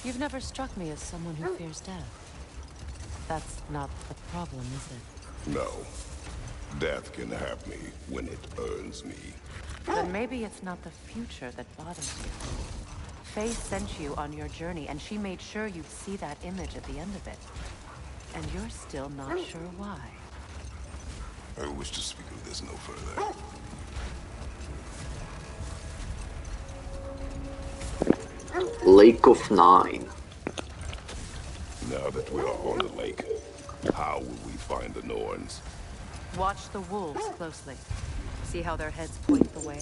You've never struck me as someone who fears death. That's not the problem, is it? No. Death can have me when it earns me. Then maybe it's not the future that bothers you. Faye sent you on your journey, and she made sure you'd see that image at the end of it. And you're still not sure why. I wish to speak of this no further. Lake of Nine. Now that we are on the lake, how will we find the Norns? Watch the wolves closely. See how their heads point the way?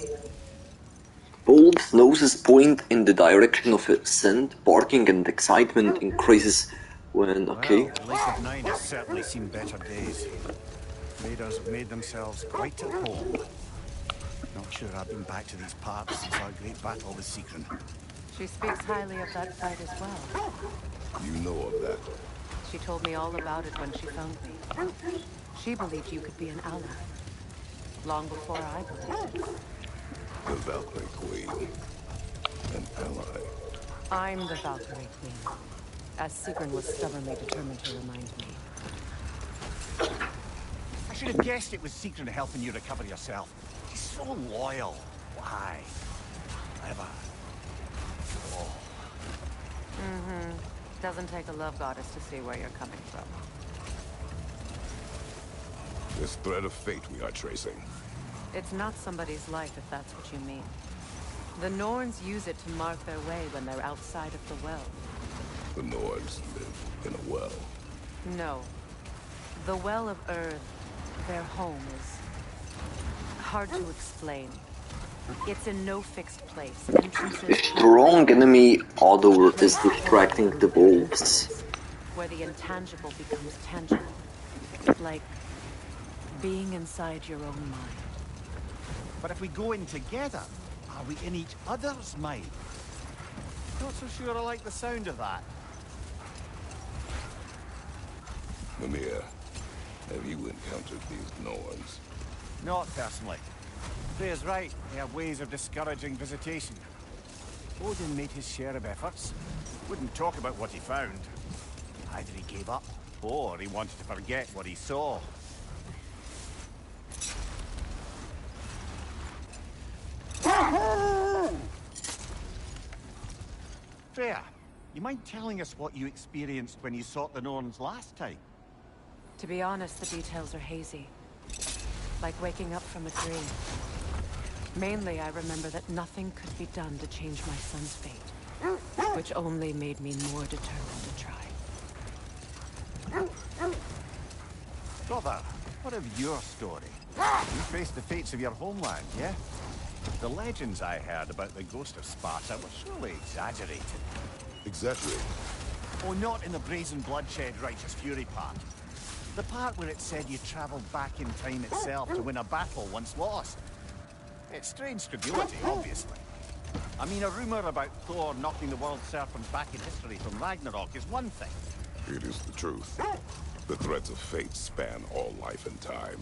Wolves' noses point in the direction of a scent. Barking and excitement increases when... Okay. Well, Lake of Nine has certainly seen better days. Raiders have made themselves quite at home. Not sure I've been back to these parts since our great battle with Sigrun. She speaks highly of that fight as well. You know of that. She told me all about it when she found me. She believed you could be an ally. Long before I believed it. The Valkyrie Queen. An ally. I'm the Valkyrie Queen. As Sigrun was stubbornly determined to remind me. I should have guessed it was Sigrun helping you recover yourself. He's so loyal. Why? Clever. Oh. Mm-hmm. Doesn't take a love goddess to see where you're coming from. This thread of fate we are tracing. It's not somebody's life, if that's what you mean. The Norns use it to mark their way when they're outside of the well. The Nords live in a well. No. The Well of Earth, their home, is hard to explain. It's in no fixed place. A strong enemy odor is distracting the wolves. Where the intangible becomes tangible. Like being inside your own mind. But if we go in together, are we in each other's mind? Not so sure I like the sound of that. Mimir, have you encountered these Norns? Not personally. Freya's right. They have ways of discouraging visitation. Odin made his share of efforts. Wouldn't talk about what he found. Either he gave up, or he wanted to forget what he saw. Freya, you mind telling us what you experienced when you sought the Norns last time? To be honest, the details are hazy. Like waking up from a dream. Mainly, I remember that nothing could be done to change my son's fate. Which only made me more determined to try. Brother, what of your story? You faced the fates of your homeland, yeah? The legends I heard about the ghost of Sparta were surely exaggerated. Exaggerated? Oh, not in the brazen bloodshed righteous fury part. The part where it said you traveled back in time itself to win a battle once lost. It's strange credulity, obviously. I mean, a rumor about Thor knocking the world serpent back in history from Ragnarok is one thing. It is the truth. The threads of fate span all life and time.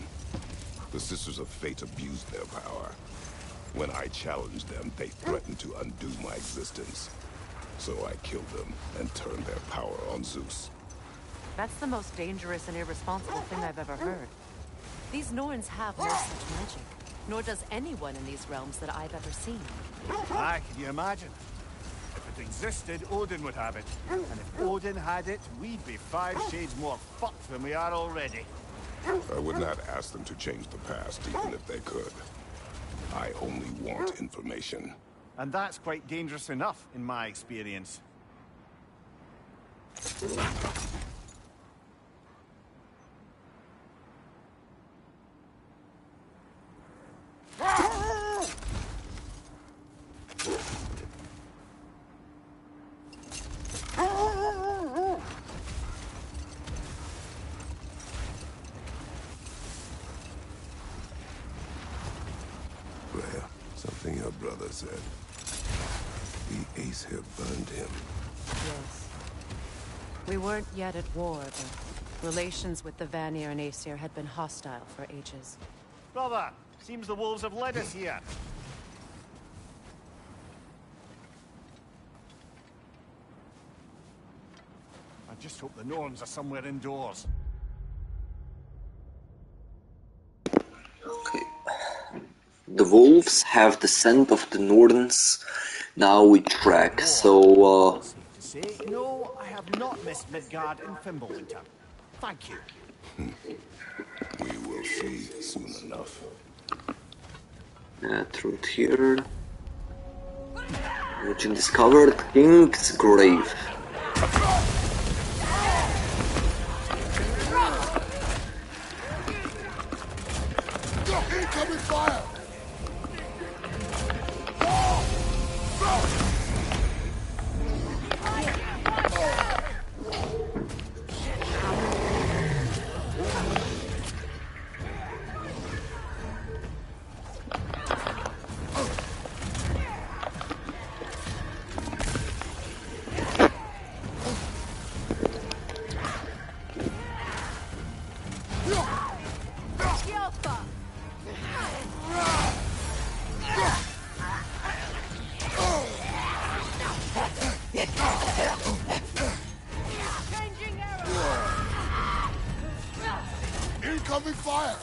The Sisters of Fate abused their power. When I challenged them, they threatened to undo my existence. So I killed them and turned their power on Zeus. That's the most dangerous and irresponsible thing I've ever heard. These Norns have no such magic, nor does anyone in these realms that I've ever seen. Aye, can you imagine? If it existed, Odin would have it. And if Odin had it, we'd be 5 shades more fucked than we are already. I would not ask them to change the past, even if they could. I only want information. And that's quite dangerous enough, in my experience. Freya, something your brother said. The Ace here burned him. Yes. We weren't yet at war, but relations with the Vanir and Aesir had been hostile for ages. Brother, seems the wolves have led us here. I just hope the Norns are somewhere indoors. Okay. The wolves have the scent of the Norns. Now we track, so Safe to say, no, I have not missed Midgard and Fimbulwinter. Thank you. We will see soon enough. truth here. Region discovered. King's Grave. Incoming fire! Incoming fire!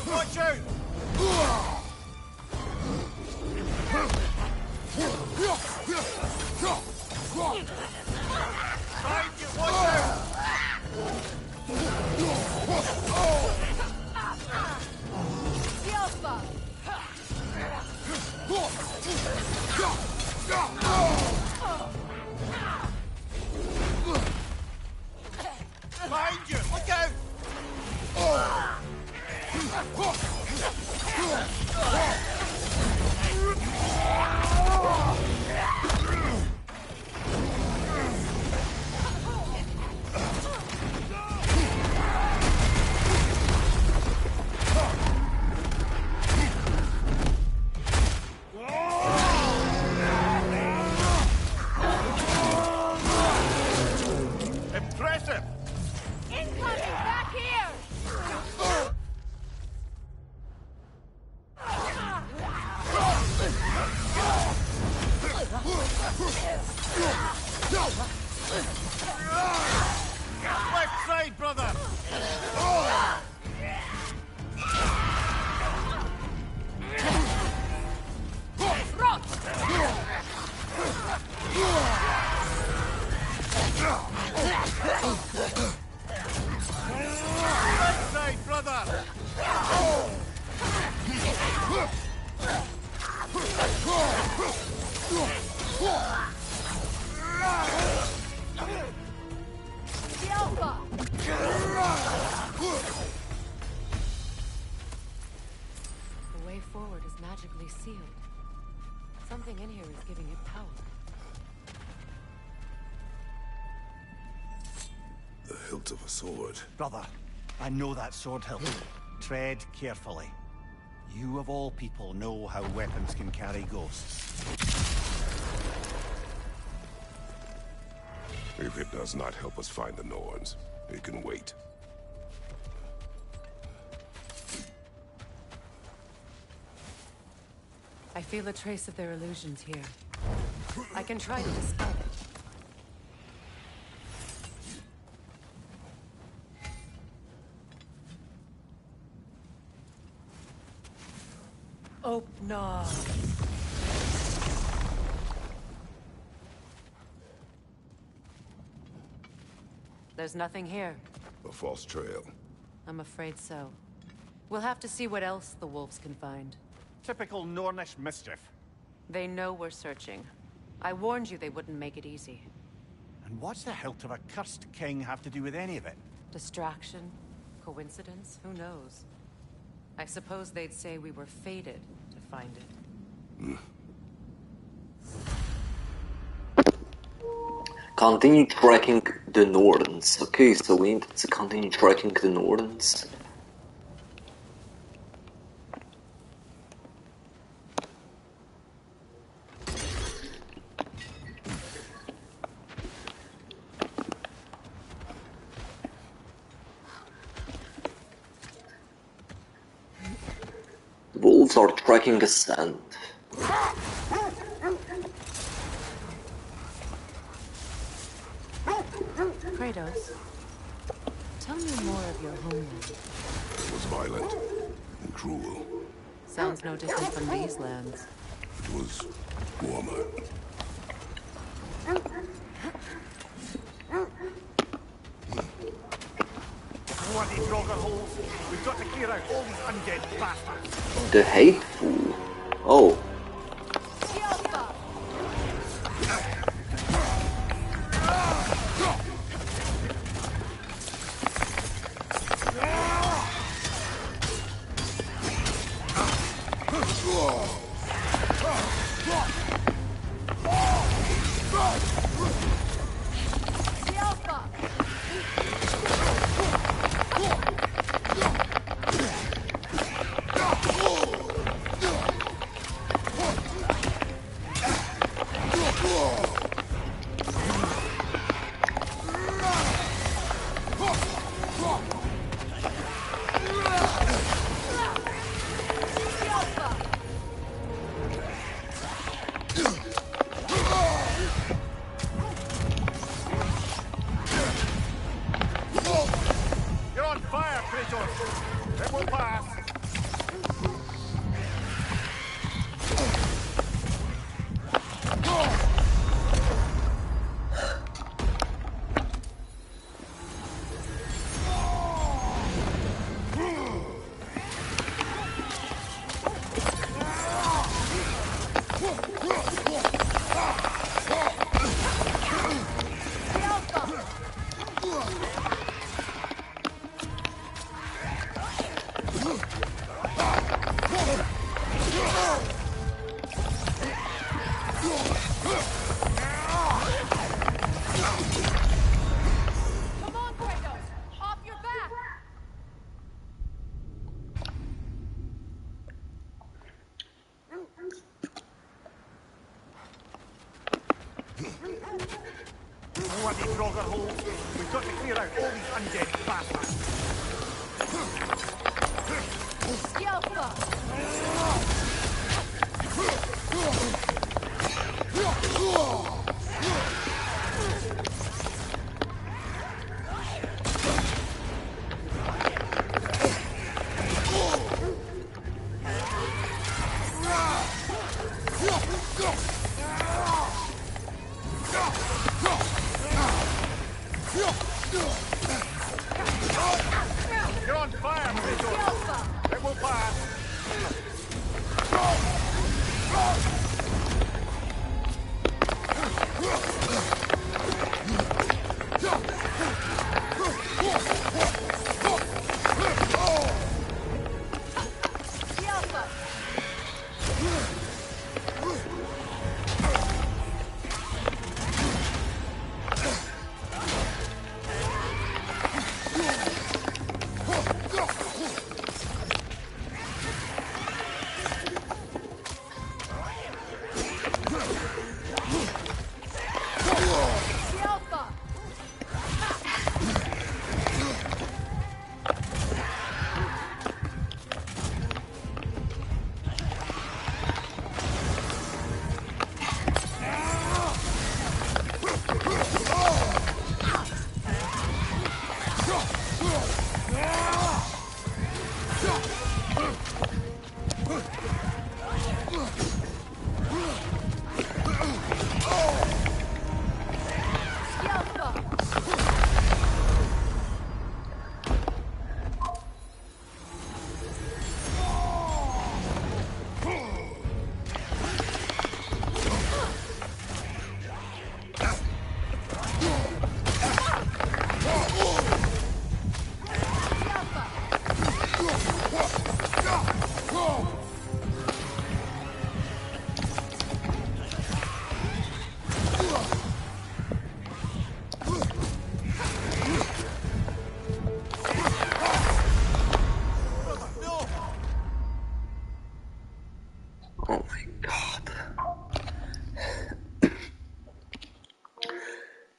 Watch out! Behind you! Look out! Impressive! Incoming back here! Left side, brother! Left side, brother! The Alpha! The way forward is magically sealed. Something in here is giving it power. The hilt of a sword. Brother, I know that sword hilt. Tread carefully. You of all people know how weapons can carry ghosts. If it does not help us find the Norns, it can wait. I feel a trace of their illusions here. I can try to dispel it. Oh, no. There's nothing here. A false trail. I'm afraid so. We'll have to see what else the wolves can find. Typical Nornish mischief. They know we're searching. I warned you they wouldn't make it easy. And what's the hilt of a cursed king have to do with any of it? Distraction? Coincidence? Who knows? I suppose they'd say we were fated to find it. Continue tracking the Norns. Okay, so we need to continue tracking the Norns. Wolves are tracking a scent. Kratos, tell me more of your homeland. It was violent and cruel. Sounds no different from these lands. It was warmer. Bloody Draugr holes. We've got to clear out all these undead bastards. The hateful. Oh. The Alpha! The Alpha! You're on fire, Kratos. It will pass. Come on, Kratos! Off your back! Bloody Draugr holes. We've got to clear out all these undead bastards. The Alpha! You're on fire, Kratos. It will pass.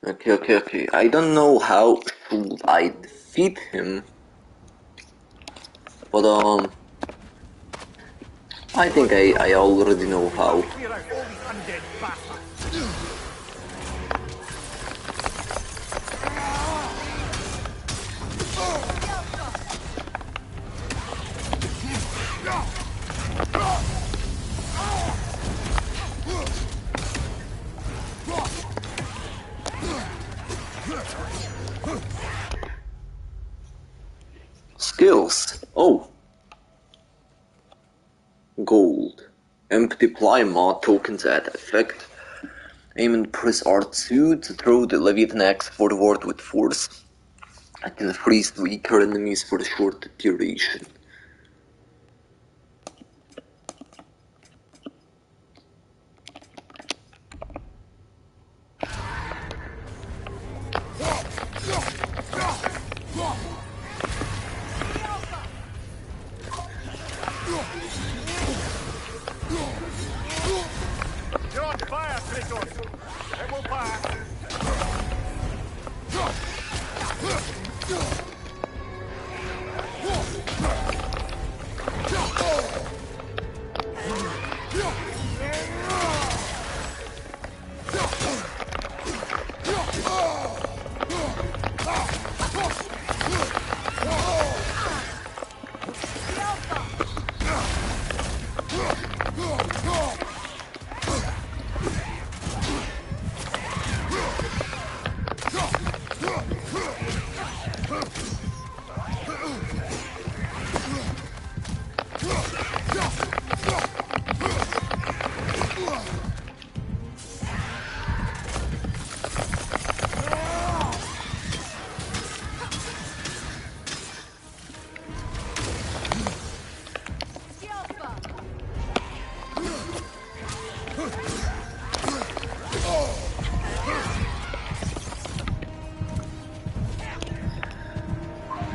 Okay. I don't know how should I defeat him, but I think I already know how. Clear out all these undead bastards. Skills. Oh. Gold. Empty Plymouth tokens add effect. Aim and press R2 to throw the Leviathan axe forward with force. I can freeze weaker enemies for a short duration. You're on fire, Kratos! It will pass!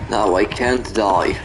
Now I can't die.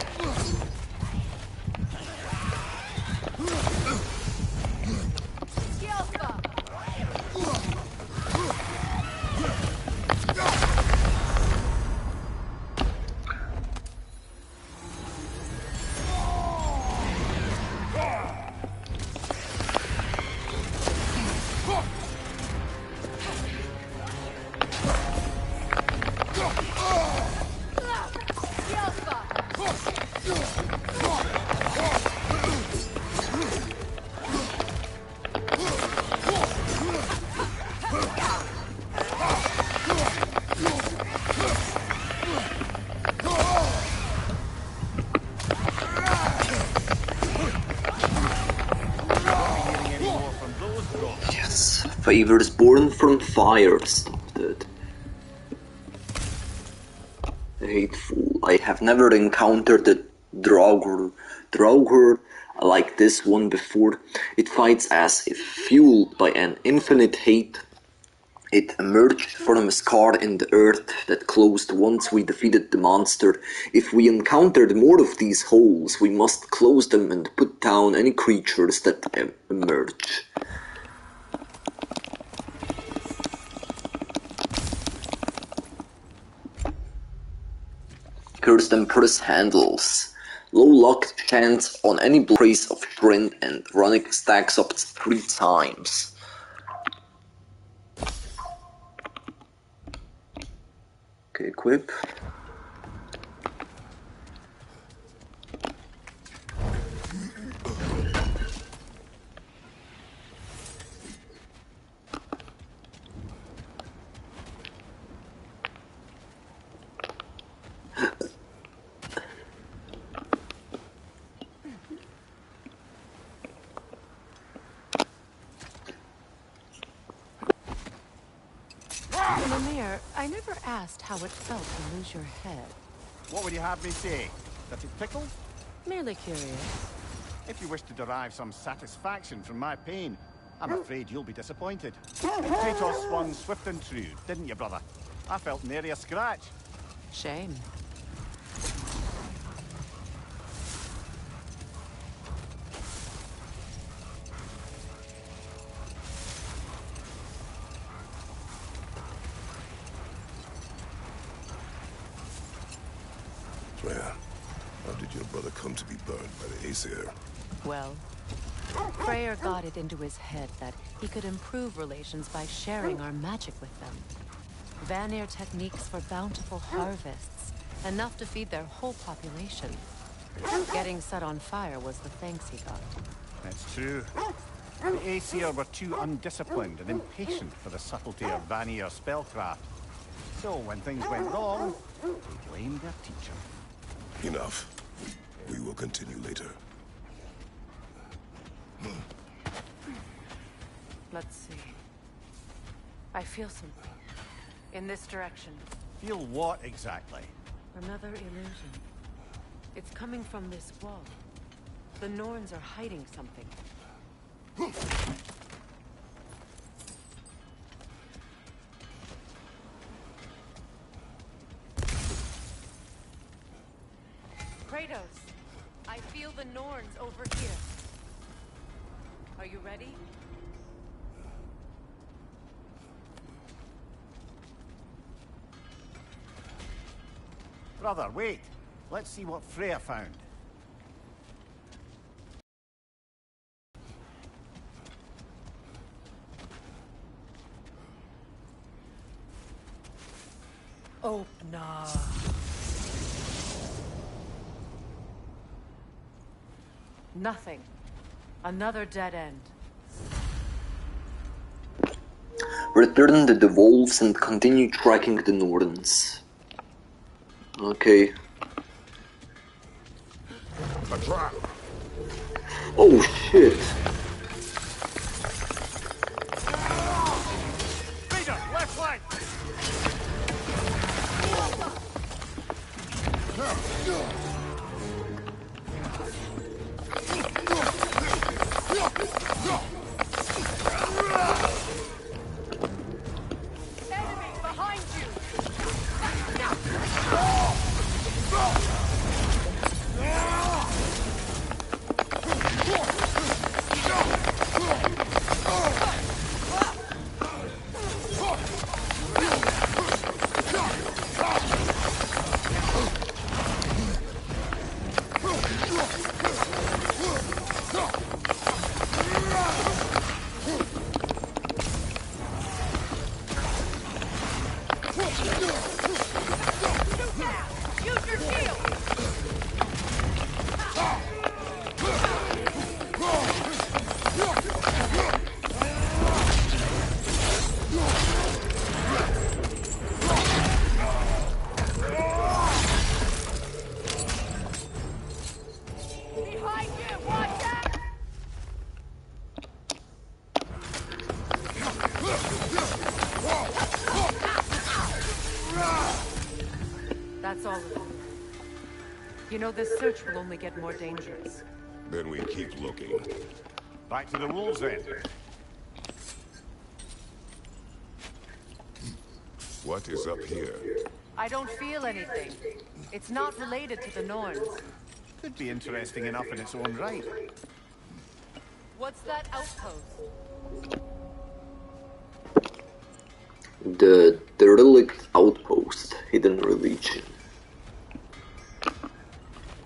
Yes, favors born from fire. Stop that. Hateful. I have never encountered a Draugr like this one before. It fights as if fueled by an infinite hate. It emerged from a scar in the earth that closed once we defeated the monster. If we encountered more of these holes, we must close them and put down any creatures that emerge. Cursed Empress handles. Low luck chance on any praise of Shrine and Runic stacks up 3 times. Okay, equip. Mimir, I never asked how it felt to lose your head. What would you have me say? That it tickles? Merely curious. If you wish to derive some satisfaction from my pain, I'm afraid you'll be disappointed. Kratos swung swift and true, didn't you, brother? I felt nary a scratch. Shame. How did your brother come to be burned by the Aesir? Well, Freyr got it into his head that he could improve relations by sharing our magic with them. Vanir techniques for bountiful harvests, enough to feed their whole population. Getting set on fire was the thanks he got. That's true. The Aesir were too undisciplined and impatient for the subtlety of Vanir spellcraft. So when things went wrong, they blamed their teacher. Enough. We will continue later. Let's see. I feel something. In this direction. Feel what exactly? Another illusion. It's coming from this wall. The Norns are hiding something. Kratos, I feel the Norns over here. Are you ready? Brother, wait. Let's see what Freya found. Oh, no. Nothing. Another dead end. Return to the wolves and continue tracking the Norns. Okay. A trap! Oh shit! Leader, left flank! Enemy behind you! Use your shield! Behind you! Watch out! That's all of them. You know, this search will only get more dangerous. Then we keep looking. Back to the wolves then. What is up here? I don't feel anything. It's not related to the Norns. Could be interesting enough in its own right. What's that outpost? The derelict outpost, hidden religion.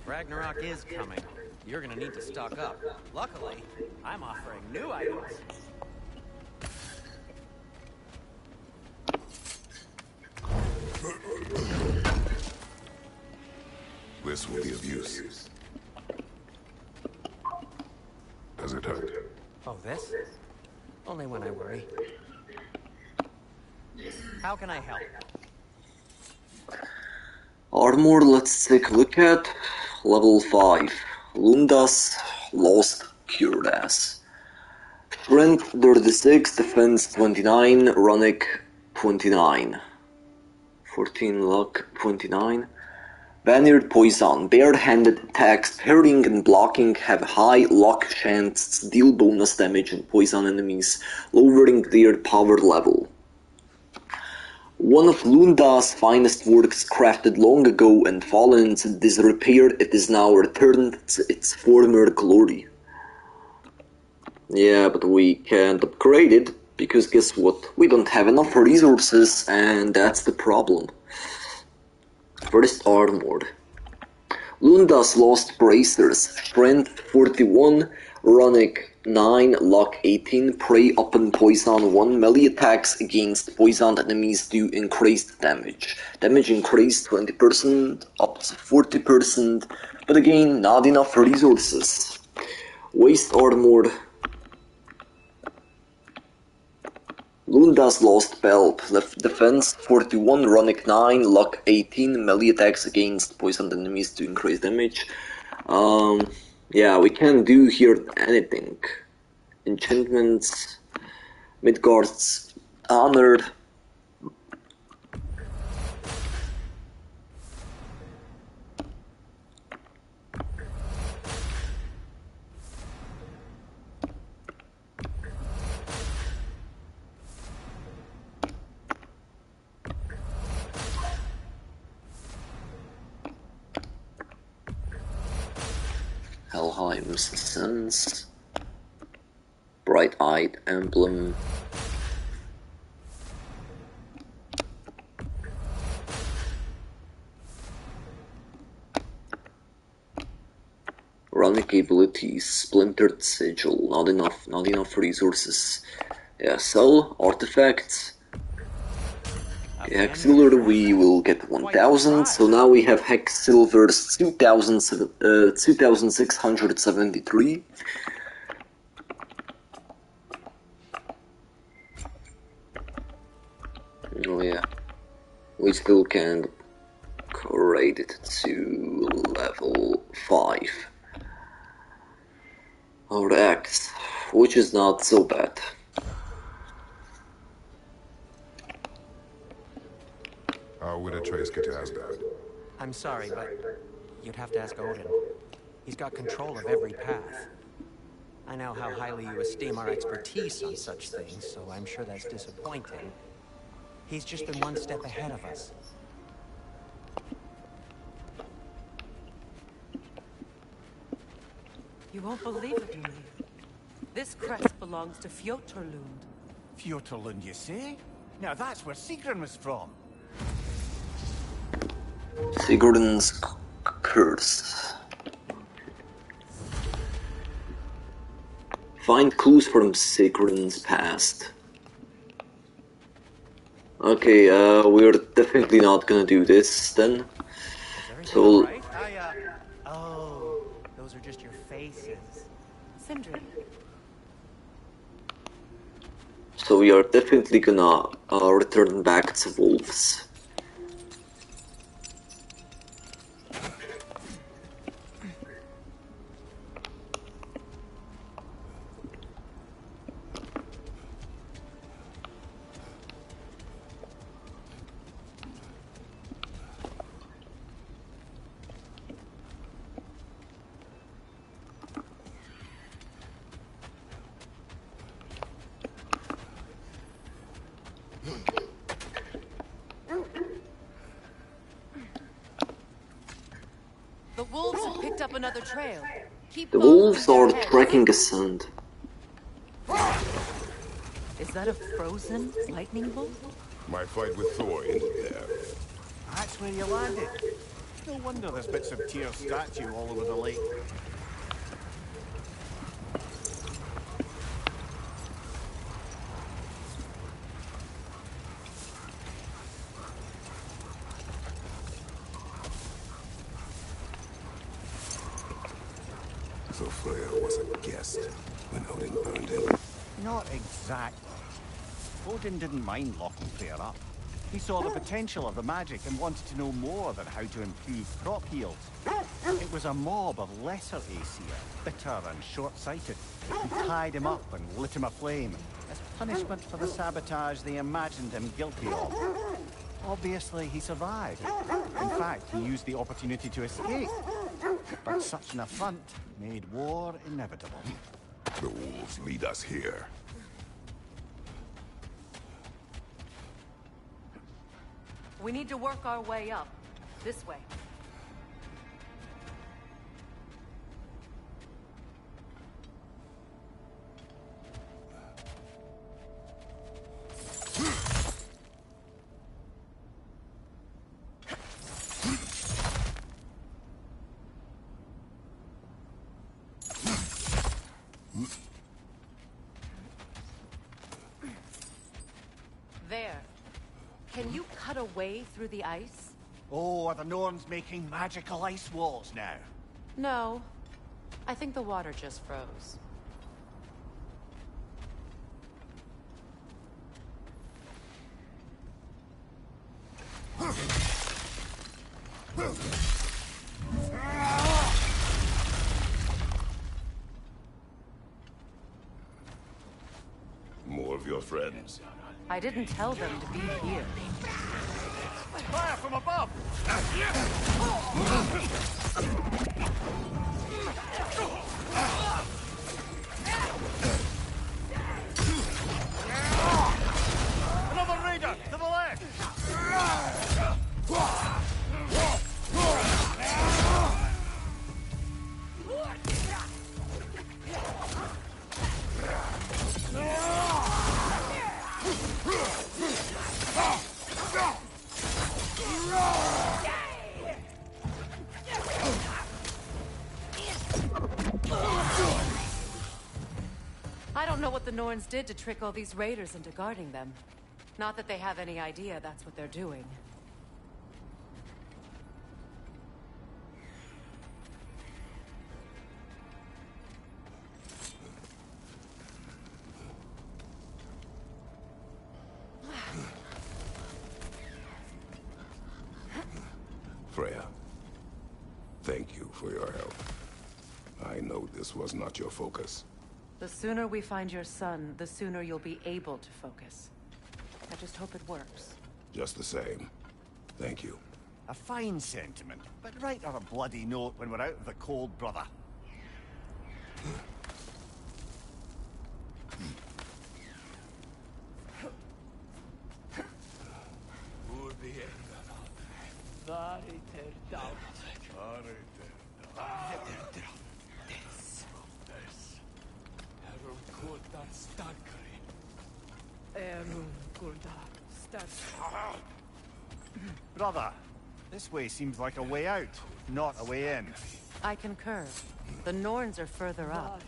Ragnarok is coming. You're gonna need to stock up. Luckily, I'm offering new items. This will be of use. Does it hurt? Oh, this? Only when I worry. How can I help? Armor, let's take a look at. Level 5. Lunda's Lost Cuirass. Strength 36, Defense 29, Runic 29. 14 luck 29. Vanir Poison. Bare-handed attacks, parrying and blocking have high luck chance, deal bonus damage and poison enemies, lowering their power level. One of Lunda's finest works, crafted long ago and fallen into disrepair, it is now returned to its former glory. Yeah, but we can't upgrade it, because guess what? We don't have enough resources, and that's the problem. First armored. Lunda's Lost Bracers, Strength 41, Runic 9, Luck 18, Prey upon Poison 1, melee attacks against poisoned enemies do increased damage. Damage increased 20%, up to 40%, but again, not enough resources. Waste Armor. Lunda's Lost Belt, Defense 41, Runic 9, Luck 18, melee attacks against poisoned enemies to increase damage. Yeah, we can't do here anything. Enchantments, Midgard's Honored. Helheim's Sense, Bright-Eyed Emblem, Runic abilities, Splintered Sigil, not enough resources. Yeah, sell artifacts. Okay, Hex Silver we will get 1000, so now we have Hex Silvers 2673. Oh yeah, we still can upgrade it to level 5. Or X, which is not so bad. How would Atreus get to Asgard? I'm sorry, but you'd have to ask Odin. He's got control of every path. I know how highly you esteem our expertise on such things, so I'm sure that's disappointing. He's just been one step ahead of us. You won't believe it, Ymir. This crest belongs to Fjoturlund. Fjoturlund, you say? Now that's where Sigrun was from. Sigurd's curse. Find clues from Sigrun's past. Okay, we're definitely not gonna do this then. So, right? Oh, those are just your faces. Sindri. so we are definitely gonna return back to wolves. The wolves have picked up another trail. Keep The following wolves their are heads. tracking a scent. Is that a frozen lightning bolt? My fight with Thor ended there. That's where you landed. No wonder there's bits of Tyr's statue all over the lake. So Freya was a guest when Odin burned him. Not exactly. Odin didn't mind locking Freya up. He saw the potential of the magic and wanted to know more than how to improve crop yields. It was a mob of lesser Aesir, bitter and short-sighted, who tied him up and lit him aflame as punishment for the sabotage they imagined him guilty of. Obviously, he survived. In fact, he used the opportunity to escape. But such an affront made war inevitable. The wolves lead us here. We need to work our way up. This way. There. Can you cut a way through the ice? Oh, are the Norns making magical ice walls now? No. I think the water just froze. More of your friends. I didn't tell them to be here. Fire from above! Another raider to the left! I don't know what the Norns did to trick all these raiders into guarding them. Not that they have any idea that's what they're doing. Freya, thank you for your help. I know this was not your focus. The sooner we find your son, the sooner you'll be able to focus. I just hope it works. Just the same. Thank you. A fine sentiment, but write her a bloody note when we're out of the cold, brother. Brother, this way seems like a way out, not a way in. I concur. The Norns are further up.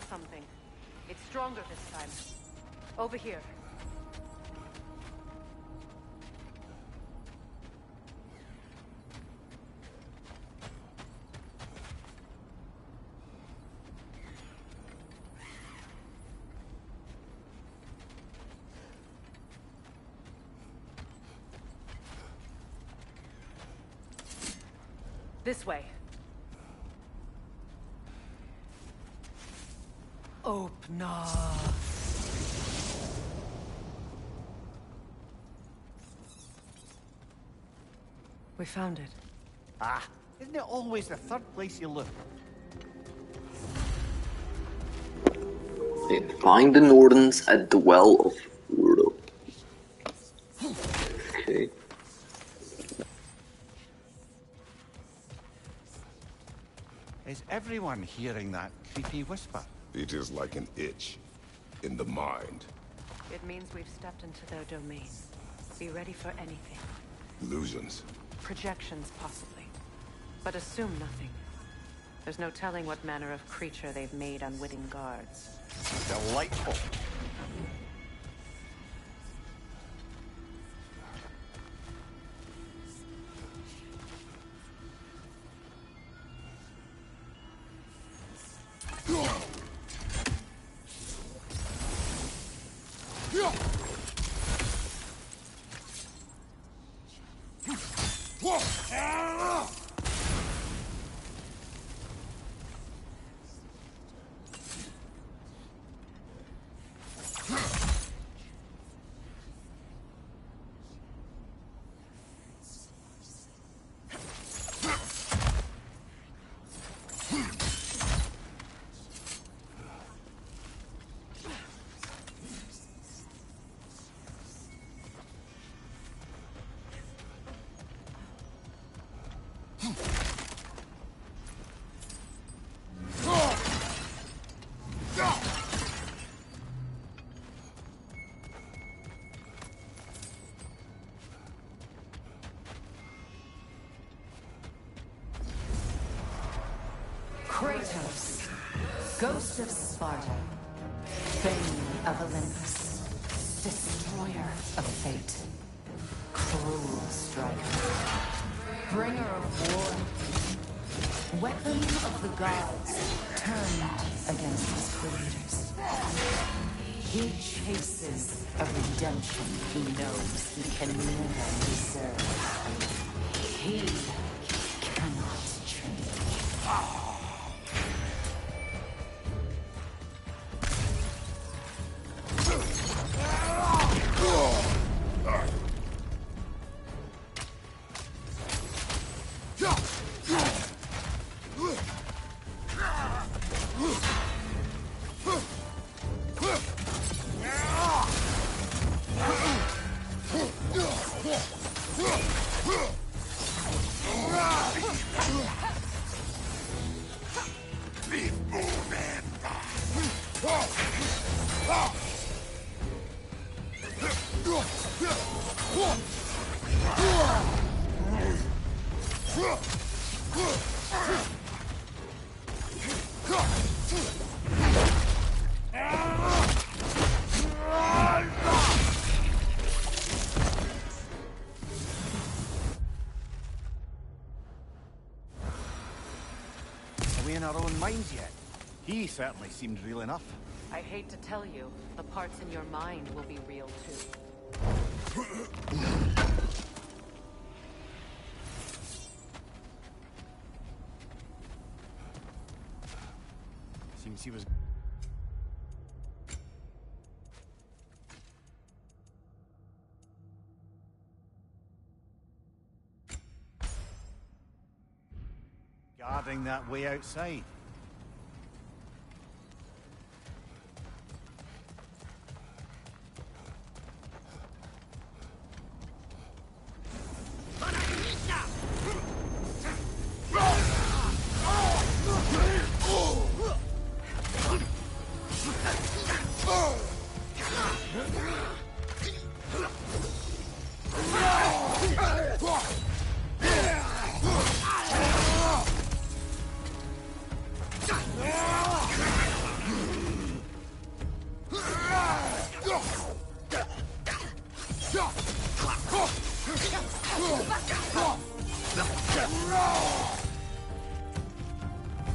Something. It's stronger this time. Over here. This way. Open. We found it. Ah, isn't it always the third place you look? Find the Nordens at the Well of Frodo. Okay. Is everyone hearing that creepy whisper? It is like an itch in the mind. It means we've stepped into their domain. Be ready for anything. Illusions. Projections, possibly. But assume nothing. There's no telling what manner of creature they've made unwitting guards. Delightful. Kratos, Ghost of Sparta, Bane of Olympus, Destroyer of Fate, Cruel Striker, Bringer of War, Weapon of the Gods, turned against his creators. He chases a redemption he knows he can never deserve. He cannot change. In our own minds yet? He certainly seemed real enough. I hate to tell you, the parts in your mind will be real too. Seems he was... guarding that way outside.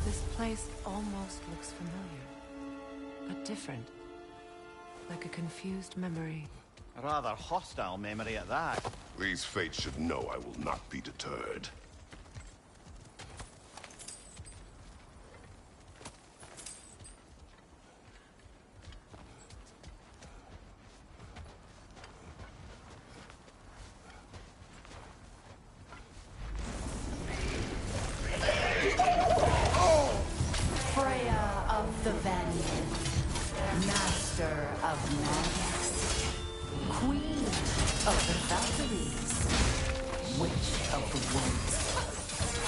This place almost looks familiar, but different. Like a confused memory. A rather hostile memory at that. These fates should know I will not be deterred. Freya of the Vanguard, Master of Madness, Queen of the Valkyries, Witch of the Woods,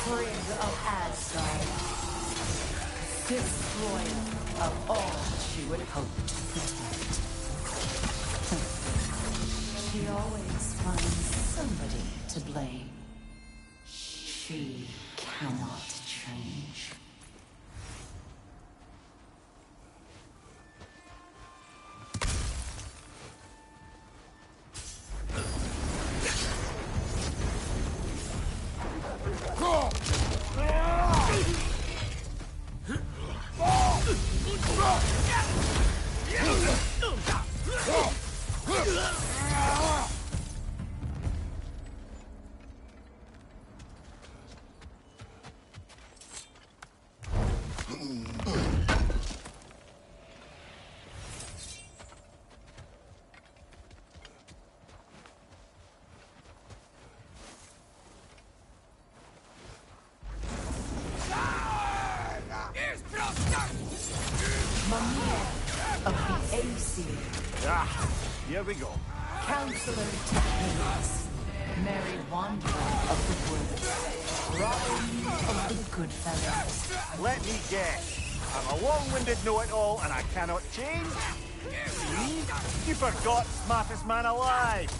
Frigg of Asgard, Destroyer of all she would hope to protect. She always finds somebody to blame. She cannot change. Seer. Ah, here we go. Counselor to the Chaos. Merry Wanderer of the Woods. Robin of the Goodfellows. Let me guess. I'm a long-winded know-it-all and I cannot change? Me? You forgot smartest man alive!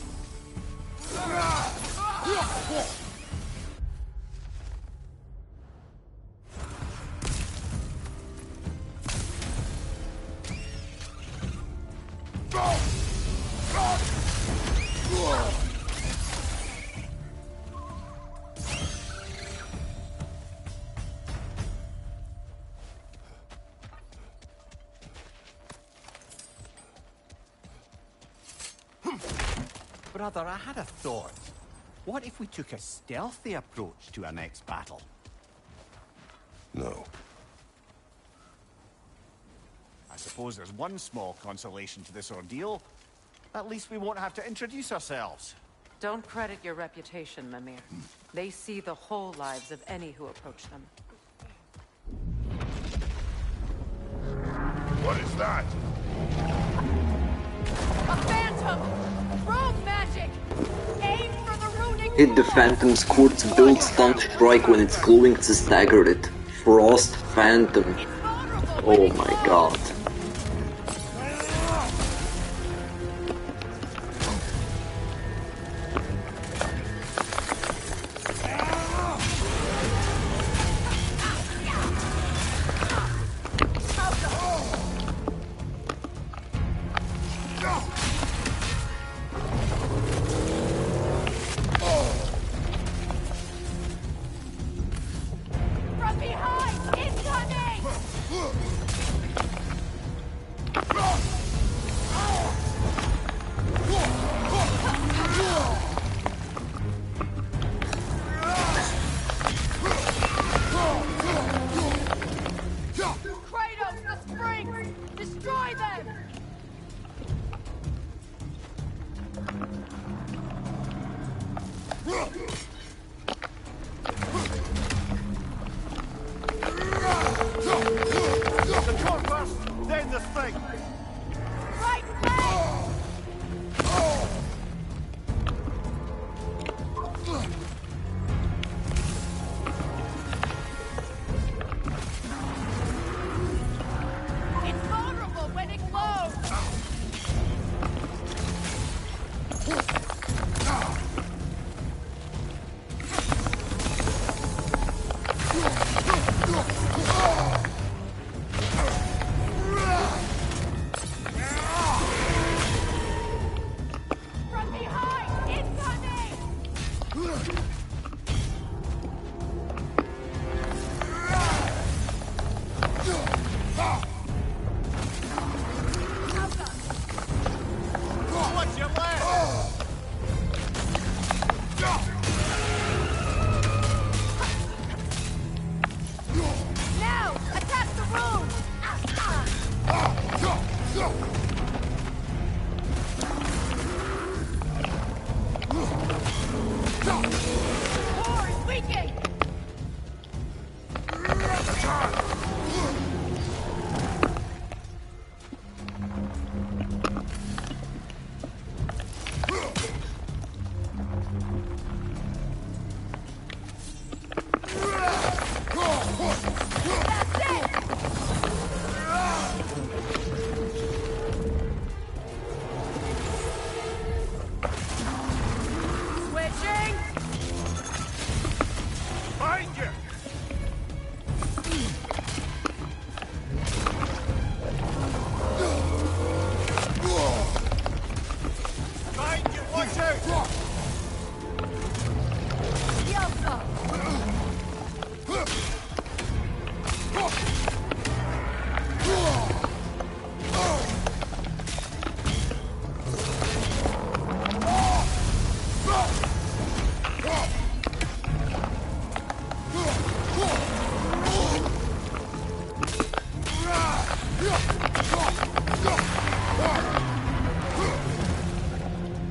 Brother, I had a thought. What if we took a stealthy approach to our next battle? No. I suppose there's one small consolation to this ordeal. At least we won't have to introduce ourselves. Don't credit your reputation, Mimir. They see the whole lives of any who approach them. What is that? A phantom! Rogue magic! Aim for the runic Hit the Phantom's Court's build stun strike when it's glowing to stagger it. Frost Phantom. Oh my god. from behind! Incoming! Kratos, the springs! Destroy them! The core first, then the thing! Right leg! It's vulnerable when it glows! From behind! Incoming! What's your left? Now! Attack the room! Core is weakening! That's it! Switching! Behind you! Behind you, watch out! Yelsa!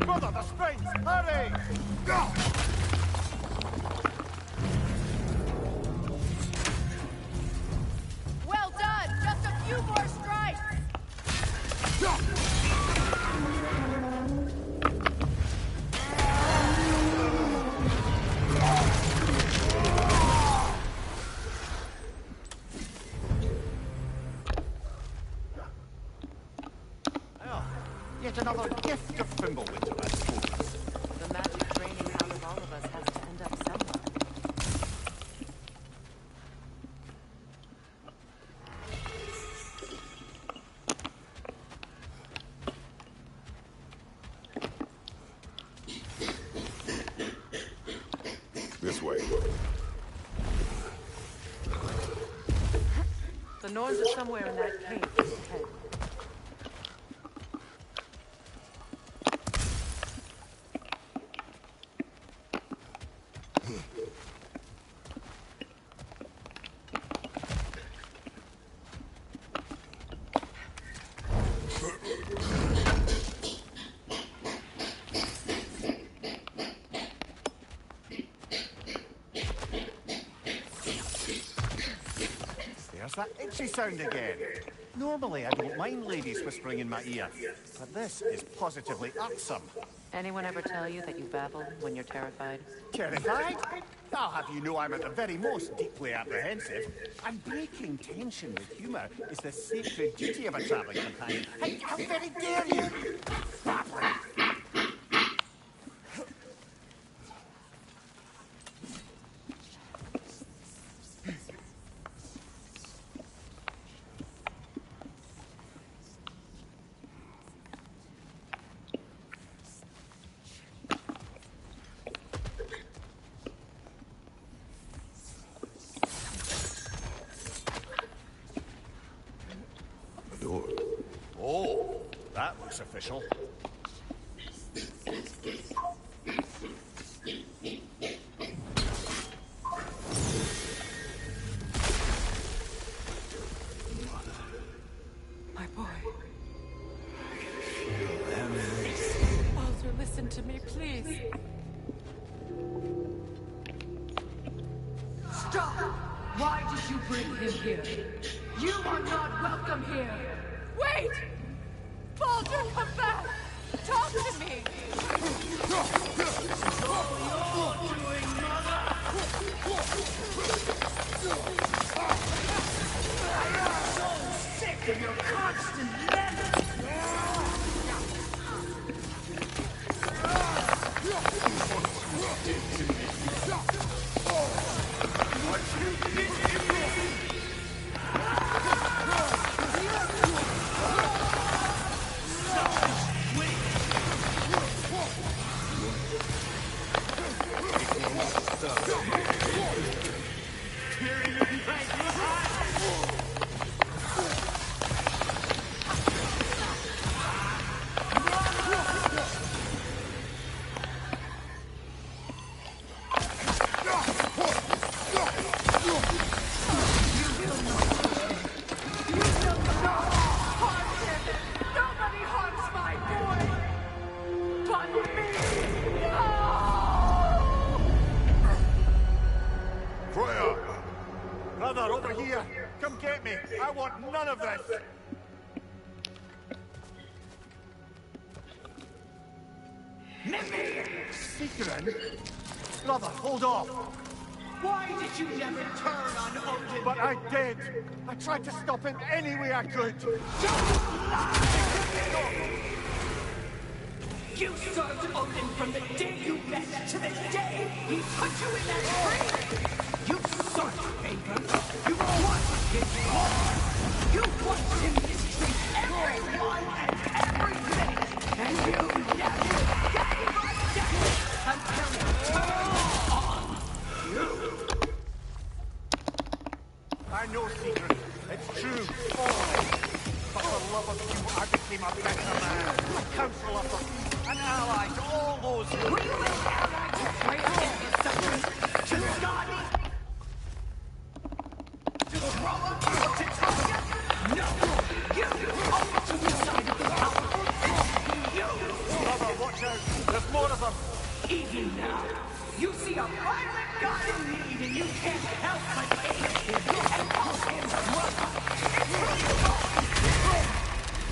Brother, the springs! Hurry! Well done! Just a few more strikes! Just another gift of Fimbulwinter, I suppose. The magic draining out of all of us has to end up somewhere. This way. The Norns are somewhere in that cave just ahead. There's that itchy sound again. Normally, I don't mind ladies whispering in my ear, but this is positively irksome. Anyone ever tell you that you babble when you're terrified? Terrified? I'll have you know I'm at the very most deeply apprehensive. And breaking tension with humour is the sacred duty of a travelling companion. Hey, how very dare you! Babbling! Oh, that looks official. My boy. Walter, listen to me, please. Stop! Why did you bring him here? You are not welcome here! Wait! Baldur, come back! Talk to me! Sick of your constant menace! Nobody harms my boy! But me! No! Freya! Brother, over here! Come get me! I want none of this! Secret? Brother, hold off! Why did you never turn on Odin? But I did! I tried to stop him any way I could! You served Odin from the day you met to the day he put you in that tree! You sought favor! You won his heart! You watched him mistreat everyone and everything! And you never gave a damn until he turned on you! I know, Secret. It's true. All. But for love of you, I became a better man. A counselor for peace. An ally to all those who... Were you an ally to Freya and his suffering? To Skadi? To Groa? Or to Talia? No! You only to the side of the powerful and you! Brother, watch out. There's more of them. Even now, you see a violent god in need and you can't help but hate him and call him brother.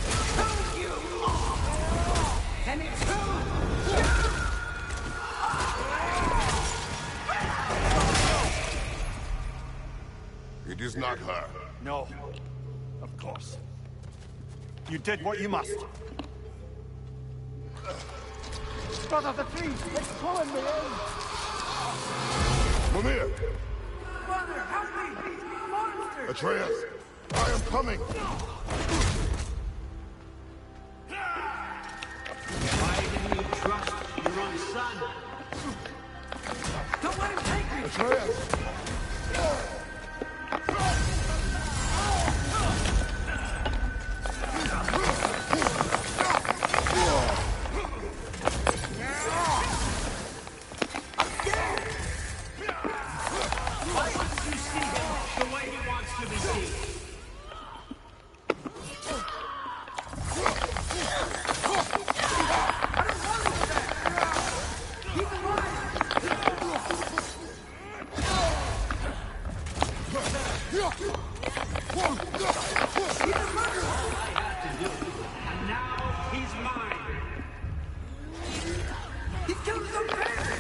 It's who you are! And it's who you are! It is not her. No. Of course. You did what you must. Brother, the tree! It's pulling me in! Mimir! Father, help me! Monster! Atreus! I am coming! Why didn't you trust your own son? Don't let him take me! Atreus! Why wouldn't you see him the way he wants to be seen?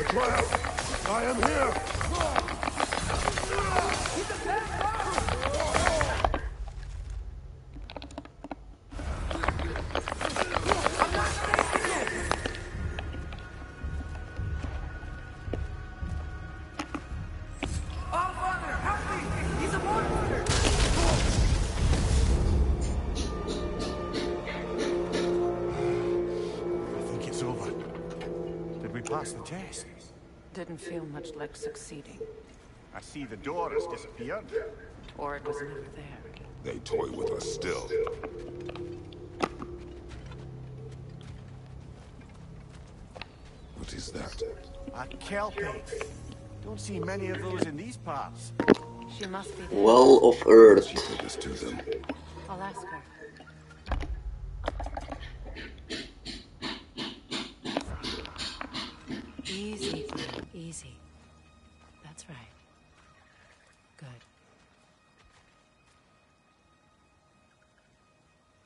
Atreus! I am here! Pass the test. Didn't feel much like succeeding. I see the door has disappeared. Or it was never there. They toy with us still. What is that? A kelpie. Don't see many of those in these parts. She must be there. Well of Earth. She took us to them. I'll ask her. Easy, easy. That's right. Good.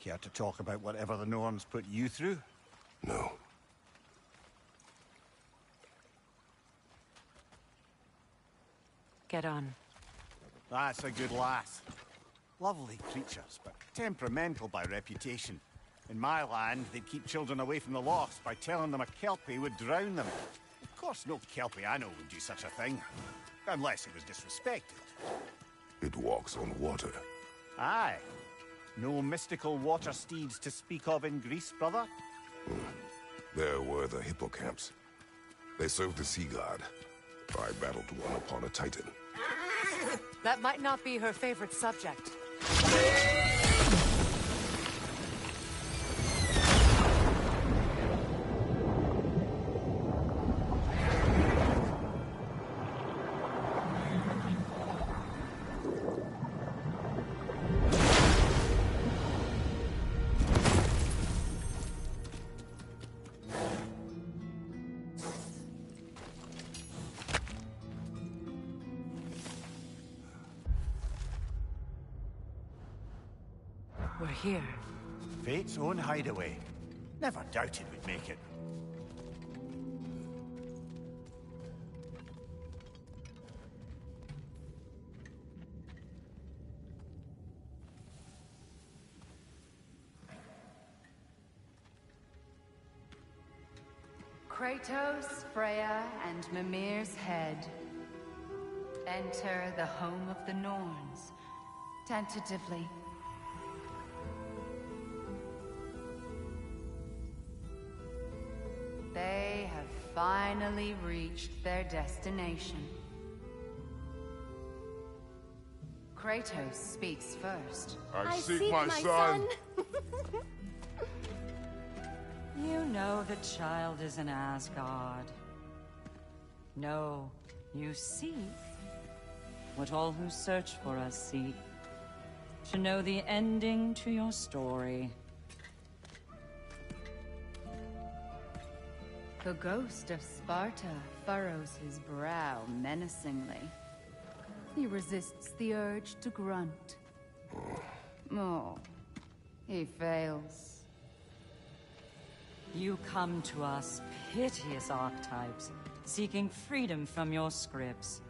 Care to talk about whatever the Norns put you through? No. Get on. That's a good lass. Lovely creatures, but temperamental by reputation. In my land, they'd keep children away from the lost by telling them a kelpie would drown them. Of course, no kelpie I know would do such a thing. Unless it was disrespected. It walks on water. Aye. No mystical water steeds to speak of in Greece, brother? There were the hippocamps. They served the sea god. I battled one upon a titan. That might not be her favorite subject. We're here. Fate's own hideaway. Never doubted we'd make it. Kratos, Freya, and Mimir's head. Enter the home of the Norns. Tentatively. They have finally reached their destination. Kratos speaks first. I seek my son. You know the child is in Asgard. No, you seek what all who search for us seek. To know the ending to your story. The ghost of Sparta furrows his brow menacingly. He resists the urge to grunt. Oh, he fails. You come to us, piteous archetypes, seeking freedom from your scripts.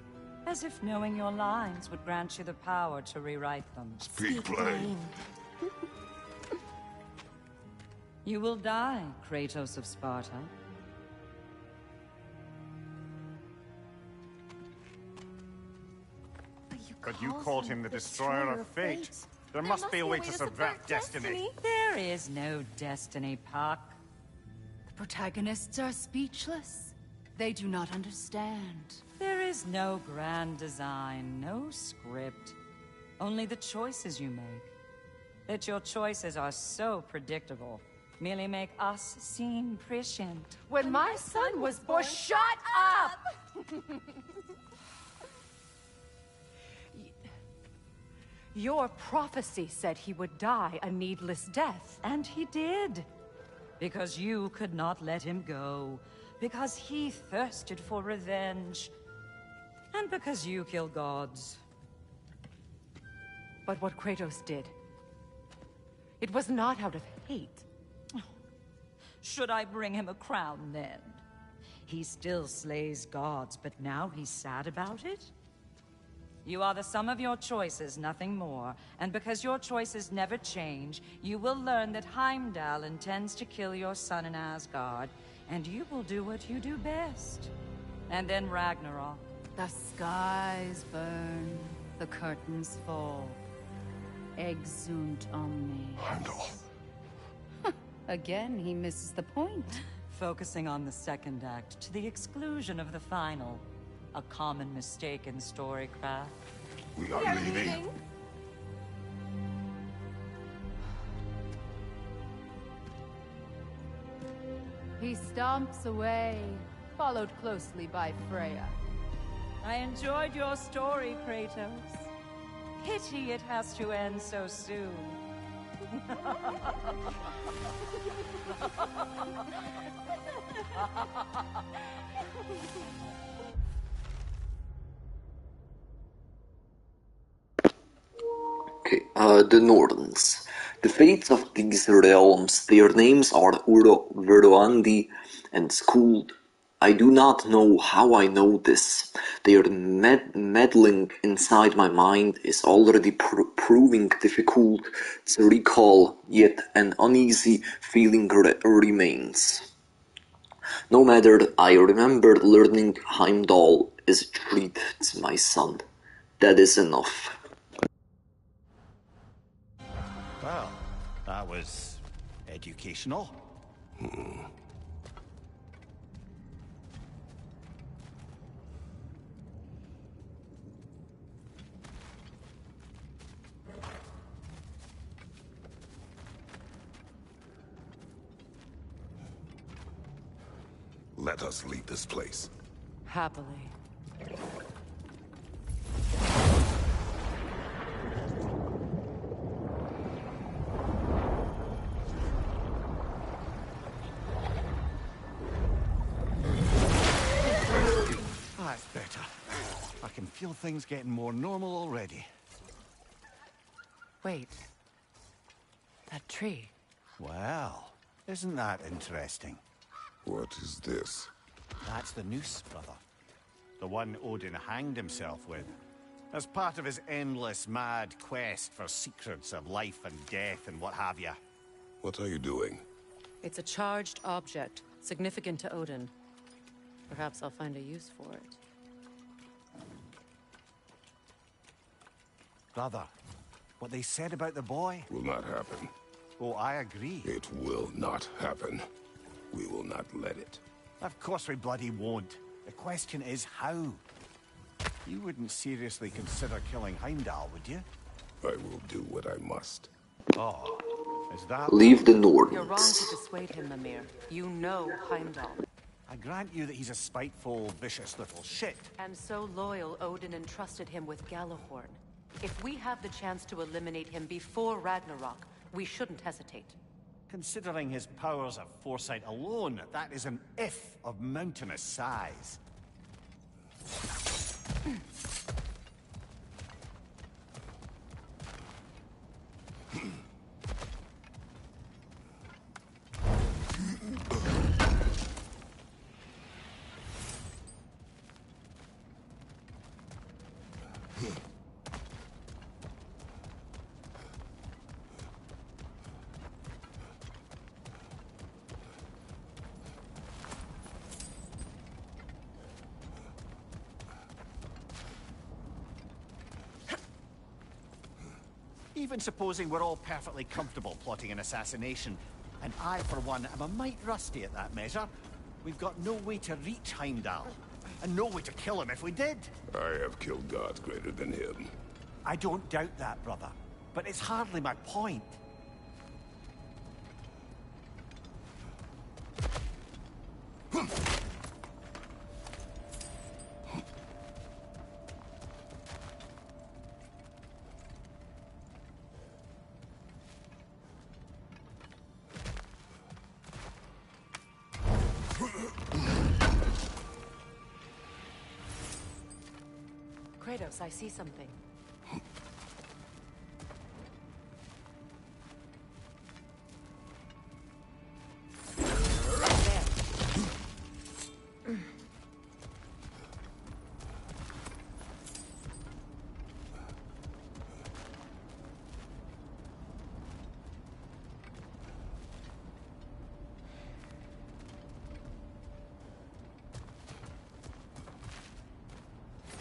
As if knowing your lines would grant you the power to rewrite them. Speak plain. You will die, Kratos of Sparta. But you called him the Destroyer of Fate. There must be a way to subvert destiny. There is no destiny, Puck. The protagonists are speechless. They do not understand. There is no grand design, no script. Only the choices you make. That your choices are so predictable merely make us seem prescient. When my son was born, shut up! Your prophecy said he would die a needless death. And he did. Because you could not let him go. Because he thirsted for revenge. And because you kill gods. But what Kratos did, it was not out of hate. Should I bring him a crown then? He still slays gods, but now he's sad about it? You are the sum of your choices, nothing more. And because your choices never change, you will learn that Heimdall intends to kill your son in Asgard, and you will do what you do best. And then Ragnarok. The skies burn, the curtains fall. Exunt omnes. Heimdall. Again, he misses the point. Focusing on the second act to the exclusion of the final. A common mistake in storycraft. We are leaving. He stomps away, followed closely by Freya. I enjoyed your story, Kratos. Pity it has to end so soon. Okay, the Northens. The fates of these realms, their names are Verdandi and Skuld. I do not know how I know this. Their meddling inside my mind is already proving difficult to recall, yet an uneasy feeling remains. No matter, I remember learning Heimdall is a treat to my son. That is enough. Well, that was educational. Let us leave this place. Happily. That's better. I can feel things getting more normal already. Wait. That tree. Well, isn't that interesting? What is this? That's the noose, brother. The one Odin hanged himself with. As part of his endless, mad quest for secrets of life and death and what have you. What are you doing? It's a charged object, significant to Odin. Perhaps I'll find a use for it. Brother, what they said about the boy? Will not happen. Oh, I agree. It will not happen. We will not let it. Of course we bloody won't. The question is how? You wouldn't seriously consider killing Heimdall, would you? I will do what I must. Oh, is that... Leave the Nords. You're wrong to dissuade him, Mimir. You know Heimdall. I grant you that he's a spiteful, vicious little shit. And so loyal, Odin entrusted him with Galahorn. If we have the chance to eliminate him before Ragnarok, we shouldn't hesitate. Considering his powers of foresight alone, that is an if of mountainous size. Even supposing we're all perfectly comfortable plotting an assassination, and I, for one, am a mite rusty at that measure, we've got no way to reach Heimdall, and no way to kill him if we did. I have killed gods greater than him. I don't doubt that, brother, but it's hardly my point. Kratos, I see something.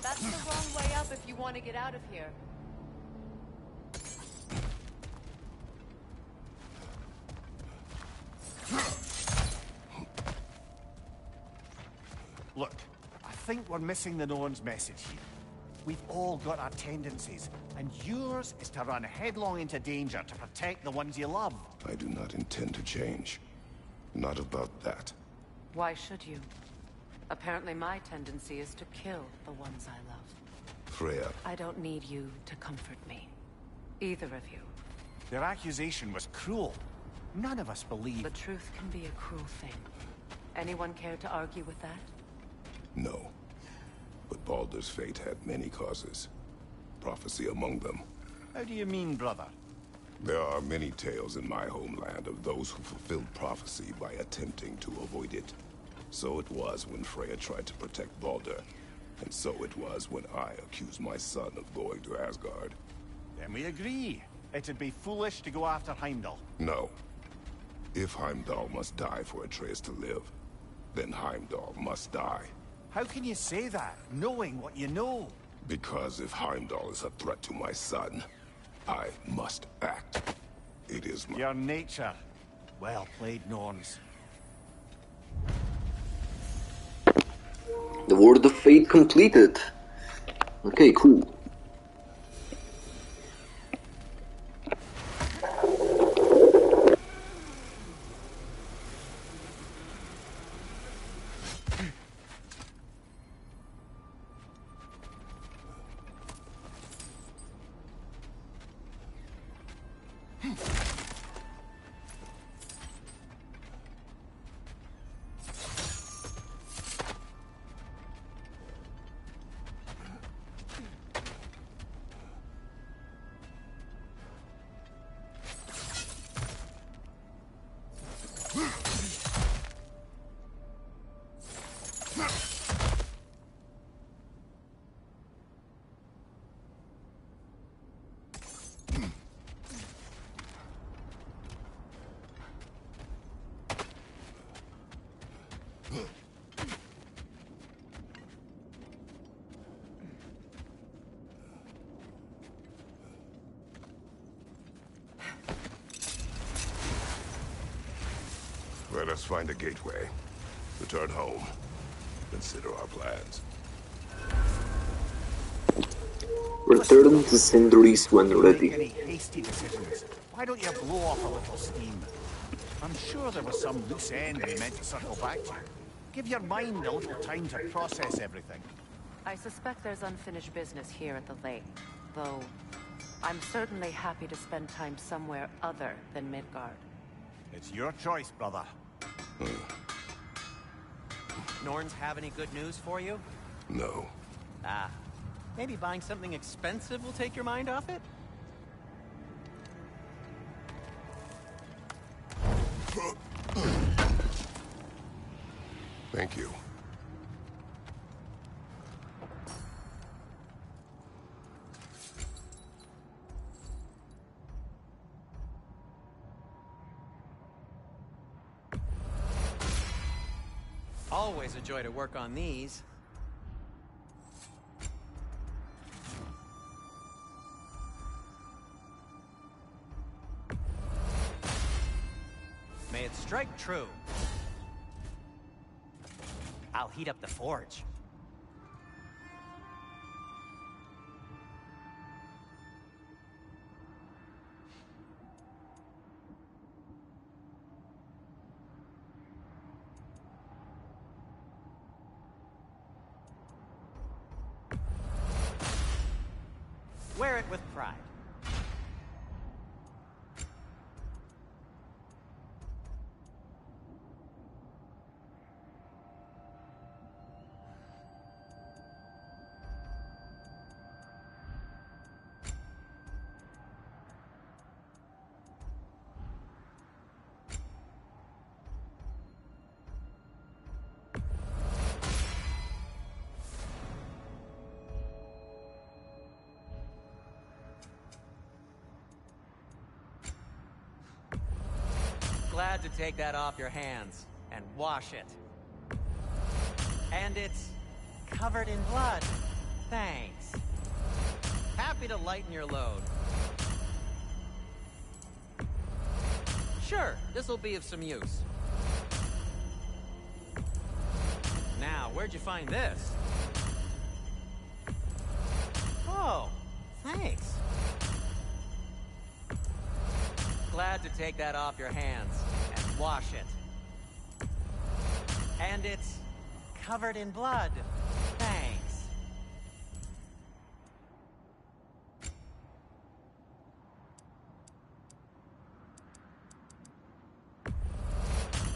That's the wrong way up if you want to get out of here. Look, I think we're missing the Norn's message here. We've all got our tendencies, and yours is to run headlong into danger to protect the ones you love. I do not intend to change. Not about that. Why should you? Apparently my tendency is to kill the ones I love. Freya. I don't need you to comfort me. Either of you. Their accusation was cruel. None of us believe... The truth can be a cruel thing. Anyone care to argue with that? No. But Baldur's fate had many causes. Prophecy among them. How do you mean, brother? There are many tales in my homeland of those who fulfilled prophecy by attempting to avoid it. So it was when Freya tried to protect Baldur. And so it was when I accused my son of going to Asgard. Then we agree. It'd be foolish to go after Heimdall. No. If Heimdall must die for Atreus to live, then Heimdall must die. How can you say that, knowing what you know? Because if Heimdall is a threat to my son, I must act. It is my... Your nature. Well played, Norns. The Word of Fate completed. Okay, cool. Let us find a gateway. Return home. Consider our plans. Return to Cinderies when ready. Any hasty decisions. Why don't you blow off a little steam? I'm sure there was some loose end we meant to circle back to. Give your mind a little time to process everything. I suspect there's unfinished business here at the lake, though I'm certainly happy to spend time somewhere other than Midgard. It's your choice, brother. Norns have any good news for you? No. Ah. Maybe buying something expensive will take your mind off it? Thank you. Always a joy to work on these. Strike true. I'll heat up the forge. Wear it with pride. Glad to take that off your hands and wash it. And it's covered in blood. Thanks. Happy to lighten your load. Sure, this'll be of some use. Now, where'd you find this? Oh, thanks. Glad to take that off your hands and wash it. And it's covered in blood. Thanks.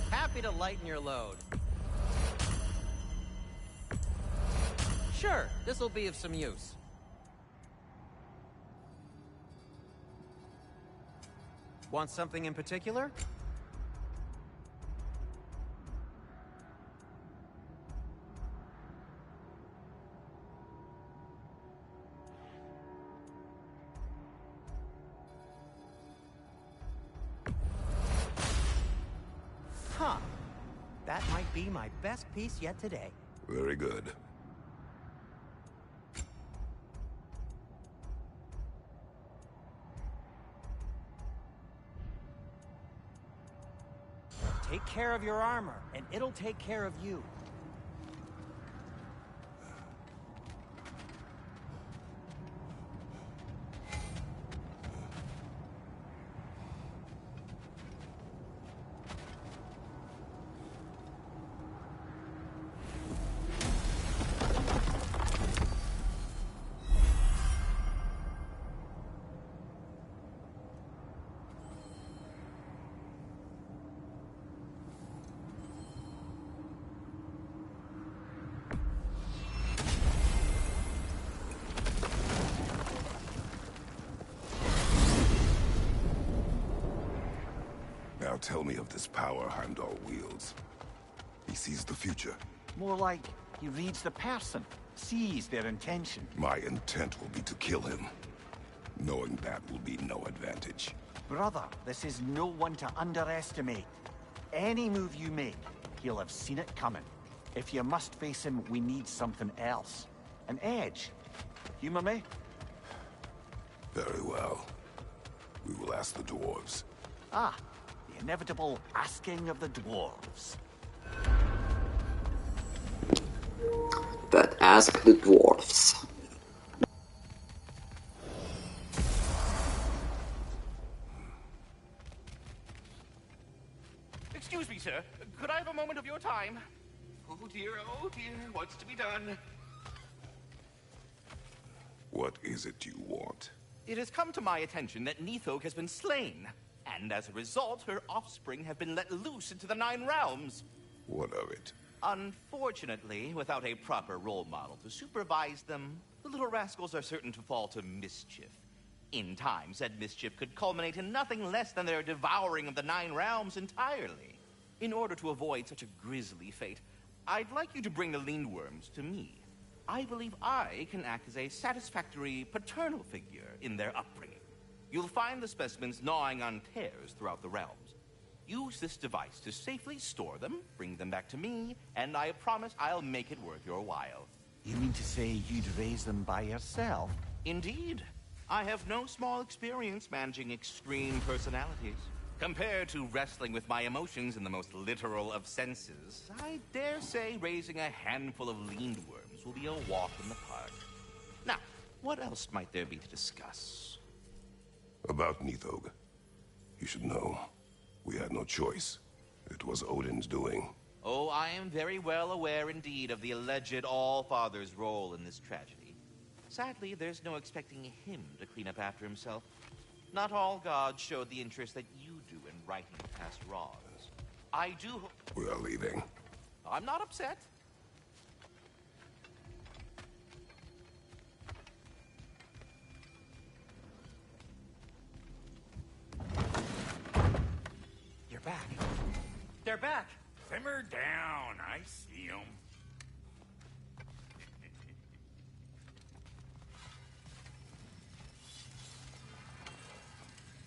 Happy to lighten your load. Sure, this'll be of some use. Want something in particular? Huh. That might be my best piece yet today. Very good. Take care of your armor, and it'll take care of you. Now tell me of this power Heimdall wields. He sees the future. More like he reads the person, sees their intention. My intent will be to kill him. Knowing that will be no advantage. Brother, this is no one to underestimate. Any move you make, he'll have seen it coming. If you must face him, we need something else. An edge. Humor me? Very well. We will ask the dwarves. Ah, the inevitable asking of the dwarves. But ask the dwarves. Excuse me, sir. Could I have a moment of your time? Oh dear, what's to be done? What is it you want? It has come to my attention that Nithog has been slain, and as a result, her offspring have been let loose into the Nine Realms. What of it? Unfortunately, without a proper role model to supervise them, the little rascals are certain to fall to mischief. In time, said mischief could culminate in nothing less than their devouring of the Nine Realms entirely. In order to avoid such a grisly fate, I'd like you to bring the Lindworms to me. I believe I can act as a satisfactory paternal figure in their upbringing. You'll find the specimens gnawing on tears throughout the realms. Use this device to safely store them, bring them back to me, and I promise I'll make it worth your while. You mean to say you'd raise them by yourself? Indeed. I have no small experience managing extreme personalities. Compared to wrestling with my emotions in the most literal of senses, I dare say raising a handful of leaned worms will be a walk in the park. Now, what else might there be to discuss? About Nithog. You should know, we had no choice. It was Odin's doing. Oh, I am very well aware indeed of the alleged All-Father's role in this tragedy. Sadly, there's no expecting him to clean up after himself. Not all gods showed the interest that you do in righting past wrongs. I do... We are leaving. I'm not upset. You're back. They're back. Simmer down. I see them.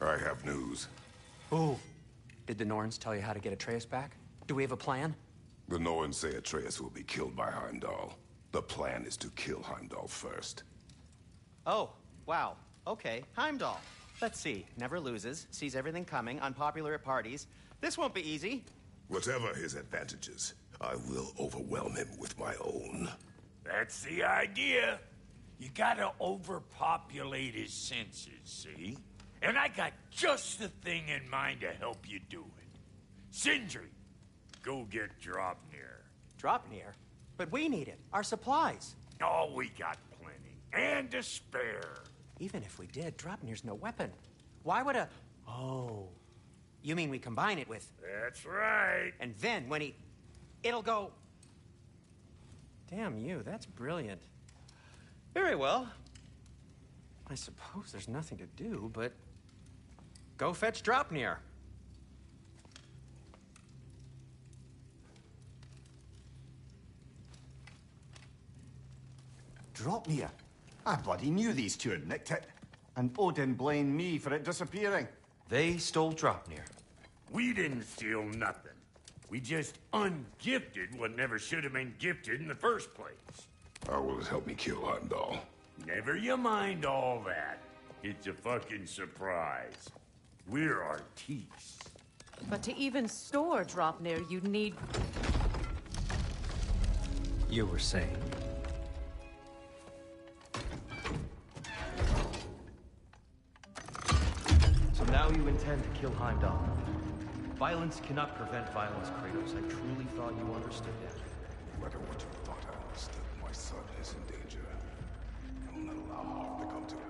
I have news. Ooh. Did the Norns tell you how to get Atreus back? Do we have a plan? The Norns say Atreus will be killed by Heimdall. The plan is to kill Heimdall first. Oh, wow. Okay, Heimdall. Let's see. Never loses, sees everything coming, unpopular at parties. This won't be easy. Whatever his advantages, I will overwhelm him with my own. That's the idea. You gotta overpopulate his senses, see? And I got just the thing in mind to help you do it. Sindri, go get Draupnir. Draupnir? But we need it. Our supplies. Oh, we got plenty. And to spare. Even if we did, Draupnir's no weapon. Why would a... Oh. You mean we combine it with... That's right. And then when he... It'll go... Damn you, that's brilliant. Very well. I suppose there's nothing to do, but... Go fetch Draupnir. Draupnir? I bloody knew these two had nicked it. And Odin blamed me for it disappearing. They stole Draupnir. We didn't steal nothing. We just ungifted what never should have been gifted in the first place. How will it help me kill Heimdall? Never you mind all that. It's a fucking surprise. We're artistes. But to even store Draupnir, you'd need... You were saying? So now you intend to kill Heimdall. Violence cannot prevent violence, Kratos. I truly thought you understood that. No matter what you thought I understood, my son is in danger. I will not allow harm to come to him.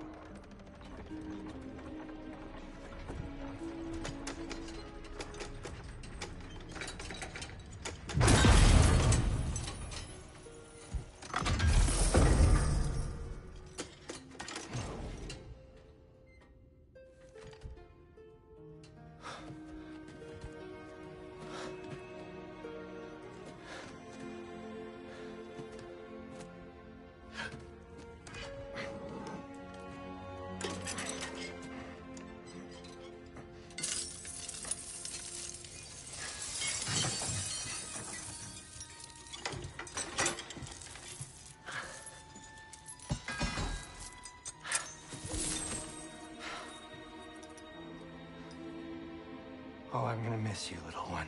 Oh, I'm gonna miss you, little one.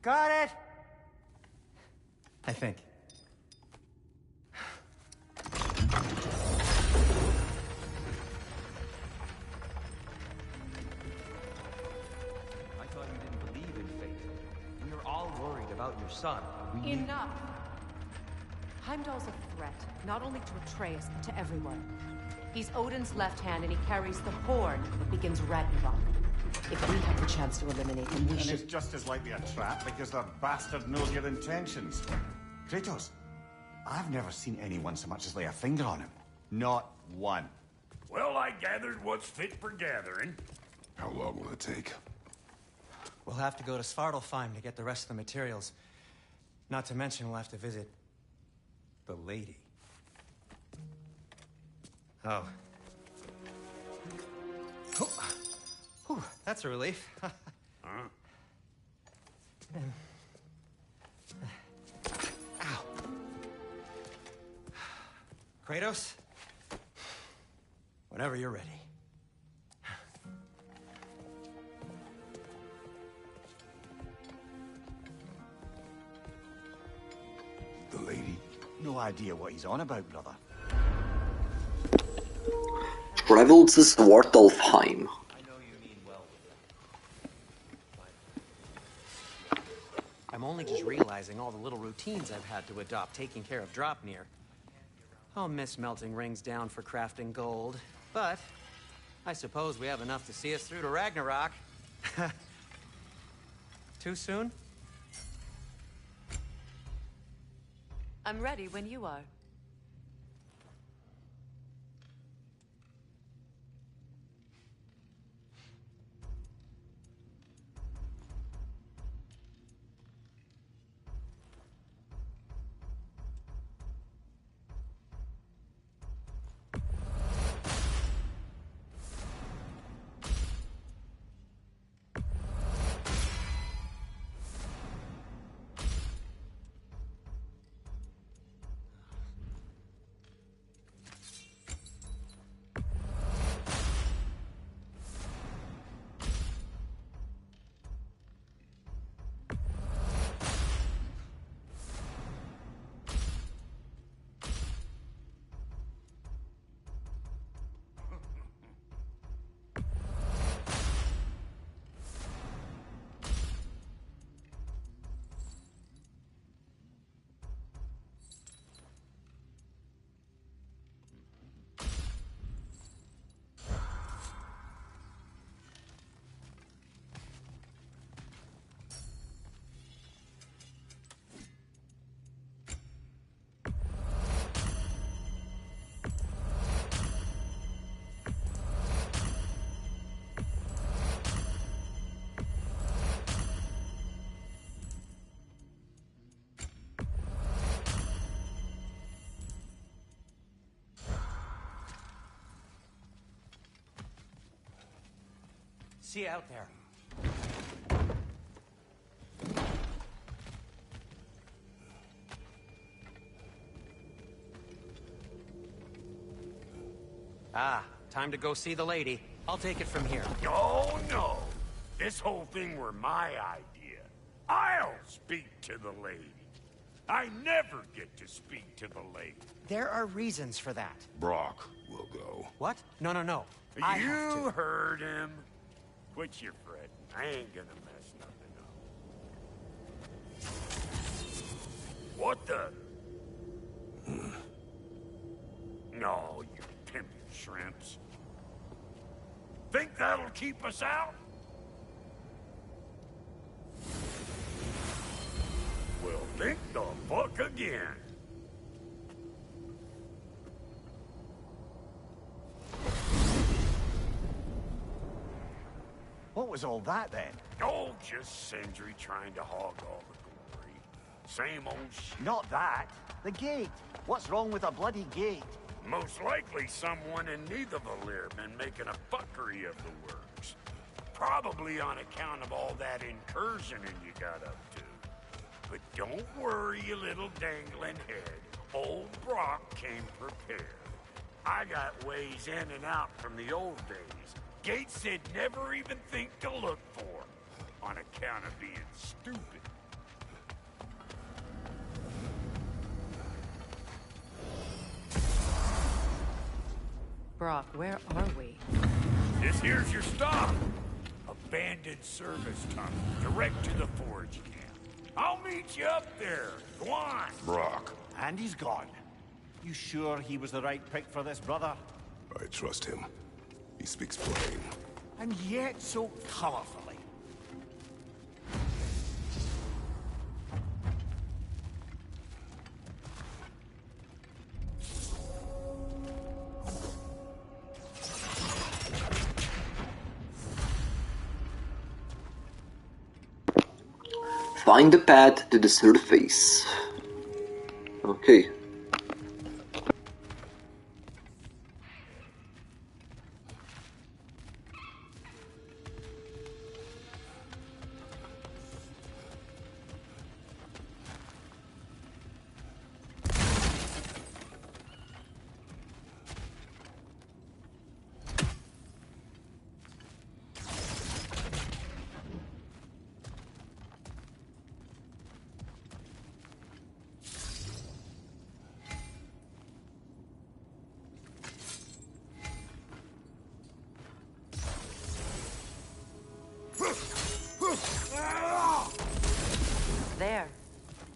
Got it! I think. I thought you didn't believe in fate. We were all worried about your son. Enough! Heimdall's a threat, not only to Atreus, but to everyone. He's Odin's left hand, and he carries the horn that begins Ragnarok. If we have the chance to eliminate him, we And should... it's just as likely a trap because the bastard knows your intentions. Kratos, I've never seen anyone so much as lay a finger on him. Not one. Well, I gathered what's fit for gathering. How long will it take? We'll have to go to Svartalfheim to get the rest of the materials. Not to mention we'll have to visit... the lady. Oh. Whew, that's a relief. Huh? Ow. Kratos? Whenever you're ready. The lady? No idea what he's on about, brother. Travel to Svartalfheim. I'm only just realizing all the little routines I've had to adopt taking care of Dropnir. I'll miss melting rings down for crafting gold, but I suppose we have enough to see us through to Ragnarok. Too soon? I'm ready when you are. See you out there. Ah, time to go see the lady. I'll take it from here. No, no. This whole thing were my idea. I'll speak to the lady. I never get to speak to the lady. There are reasons for that. Brock will go. What? No, no, no. I have You to. heard him. Quit your fretting. I ain't gonna mess nothing up. What the? No, you pimpin' shrimps. Think that'll keep us out? Well, think the fuck again. What was all that then? Oh, just Sindri trying to hog all the glory. Same old shit. Not that. The gate. What's wrong with a bloody gate? Most likely someone in Nidavellir been making a fuckery of the works. Probably on account of all that incursioning you got up to. But don't worry, you little dangling head. Old Brock came prepared. I got ways in and out from the old days. Gates said never even think to look for, on account of being stupid. Brock, where are we? This here's your stop. Abandoned service tunnel, direct to the forge camp. I'll meet you up there. Go on. Brock. And he's gone. You sure he was the right pick for this, brother? I trust him. He speaks plain. And yet so colorfully. Find the path to the surface. Okay.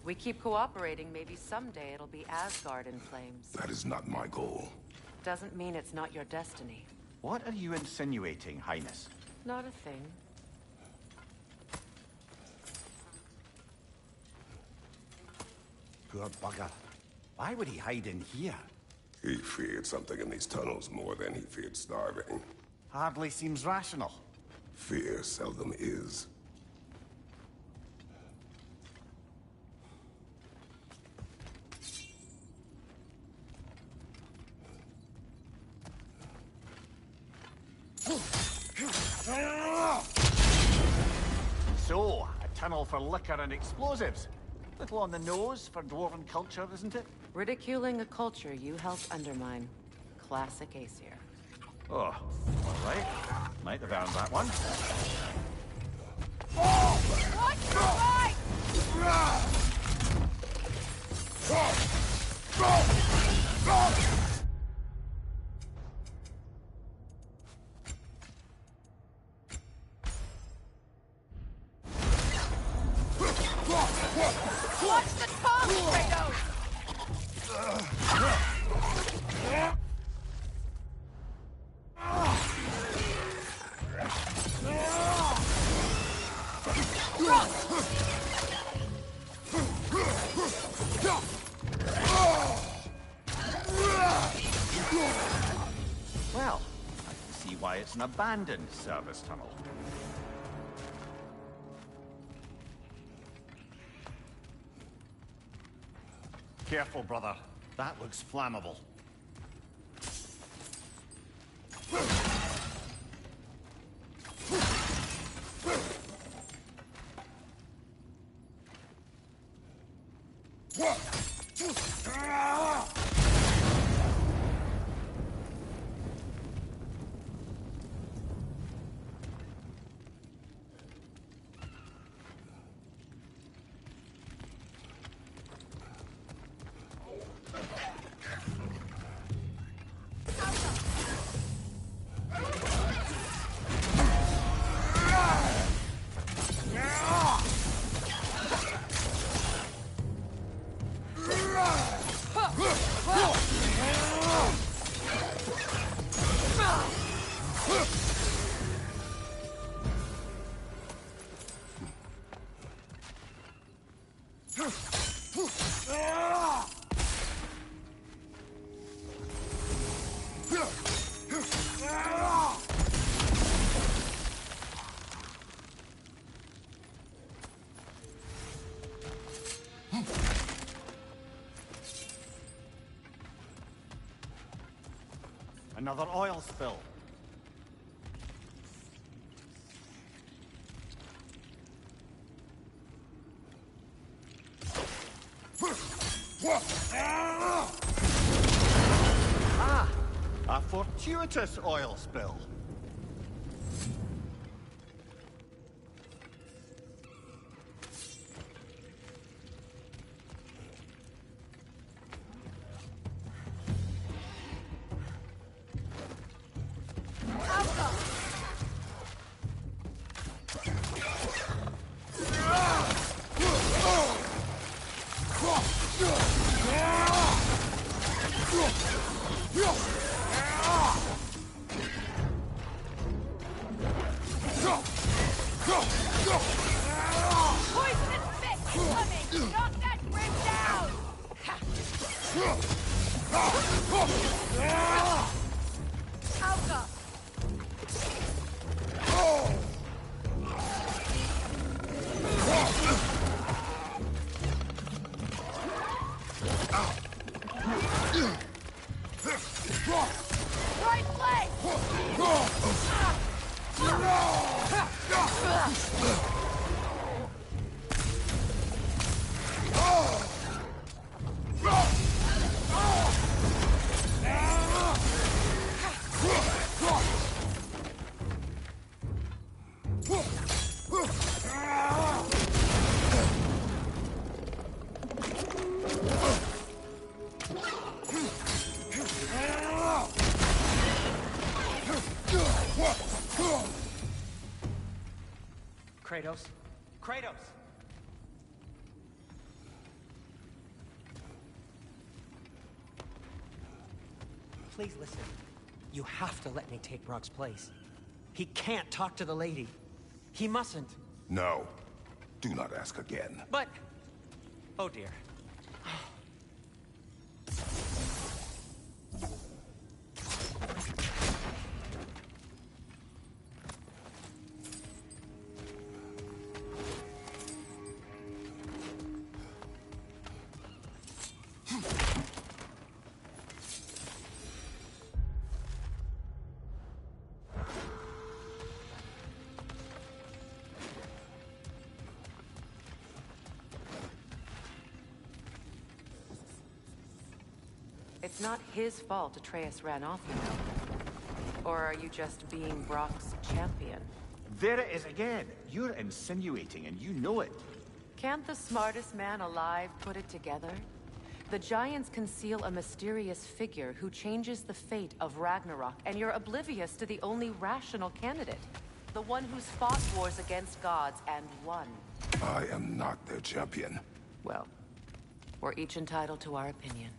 We keep cooperating, maybe someday it'll be Asgard in flames. That is not my goal. Doesn't mean it's not your destiny. What are you insinuating, Highness? Not a thing. Poor bugger. Why would he hide in here? He feared something in these tunnels more than he feared starving. Hardly seems rational. Fear seldom is. So, a tunnel for liquor and explosives. Little on the nose for dwarven culture, isn't it? Ridiculing a culture you helped undermine. Classic Aesir. Oh, all right. Might have earned that one. Watch your right! Watch the tongue, Kratos! Well, I can see why it's an abandoned service tunnel. Careful, brother. That looks flammable. Another oil spill. Ah! A fortuitous oil spill. Poisonous fish coming! Knock that brim down! Alka! Right flank! Kratos? Kratos! please listen. You have to let me take Brock's place. He can't talk to the lady. He mustn't. No. Do not ask again. But... Oh dear. It's not his fault Atreus ran off, you know. Or are you just being Brock's champion? There it is again. You're insinuating, and you know it. Can't the smartest man alive put it together? The Giants conceal a mysterious figure who changes the fate of Ragnarok, and you're oblivious to the only rational candidate. The one who's fought wars against gods and won. I am not their champion. Well, we're each entitled to our opinion.